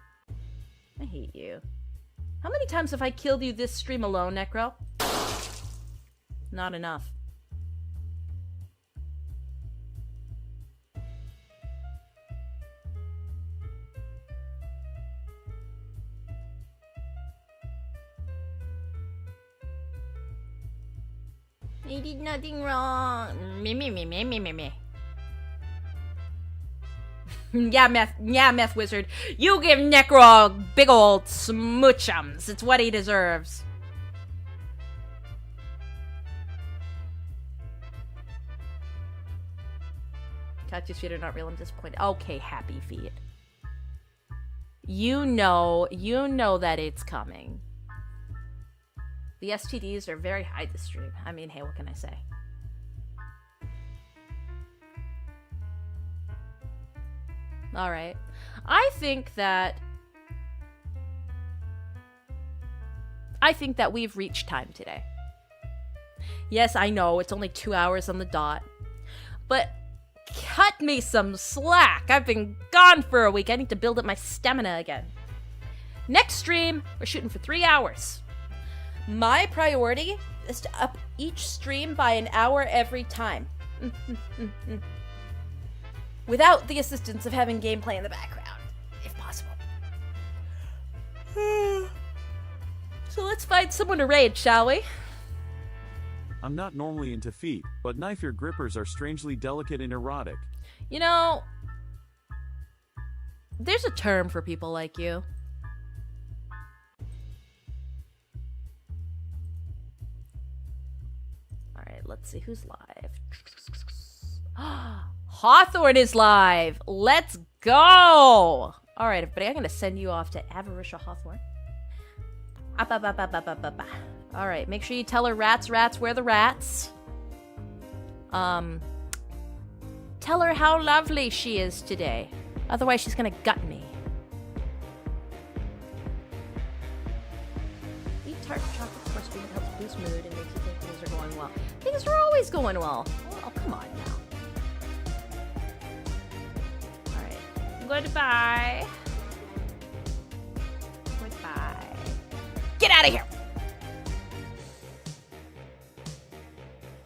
I hate you. How many times have I killed you this stream alone, Necro? Not enough. I did nothing wrong. Me. Yeah, meth wizard. You give Necro a big old smoochums. It's what he deserves. Katya's feet are not real. I'm disappointed. Okay, happy feet. You know that it's coming. The STDs are very high this stream. I mean, hey, what can I say? Alright. I think that we've reached time today. Yes, I know, it's only 2 hours on the dot. But cut me some slack. I've been gone for a week. I need to build up my stamina again. Next stream, we're shooting for 3 hours. My priority is to up each stream by an hour every time. Without the assistance of having gameplay in the background, if possible. So let's find someone to raid, shall we? I'm not normally into feet, but knife your grippers are strangely delicate and erotic. You know, there's a term for people like you. Alright, let's see who's live. Hawthorne is live! Let's go! Alright, everybody, I'm gonna send you off to Avaritia Hawthorne. Alright, make sure you tell her rats, where the rats. Tell her how lovely she is today. Otherwise, she's gonna gut me. Eat tart chocolate before stream. It helps boost mood and makes you think things are going well. Things are always going well. Oh, come on now. Goodbye. Goodbye. Get out of here!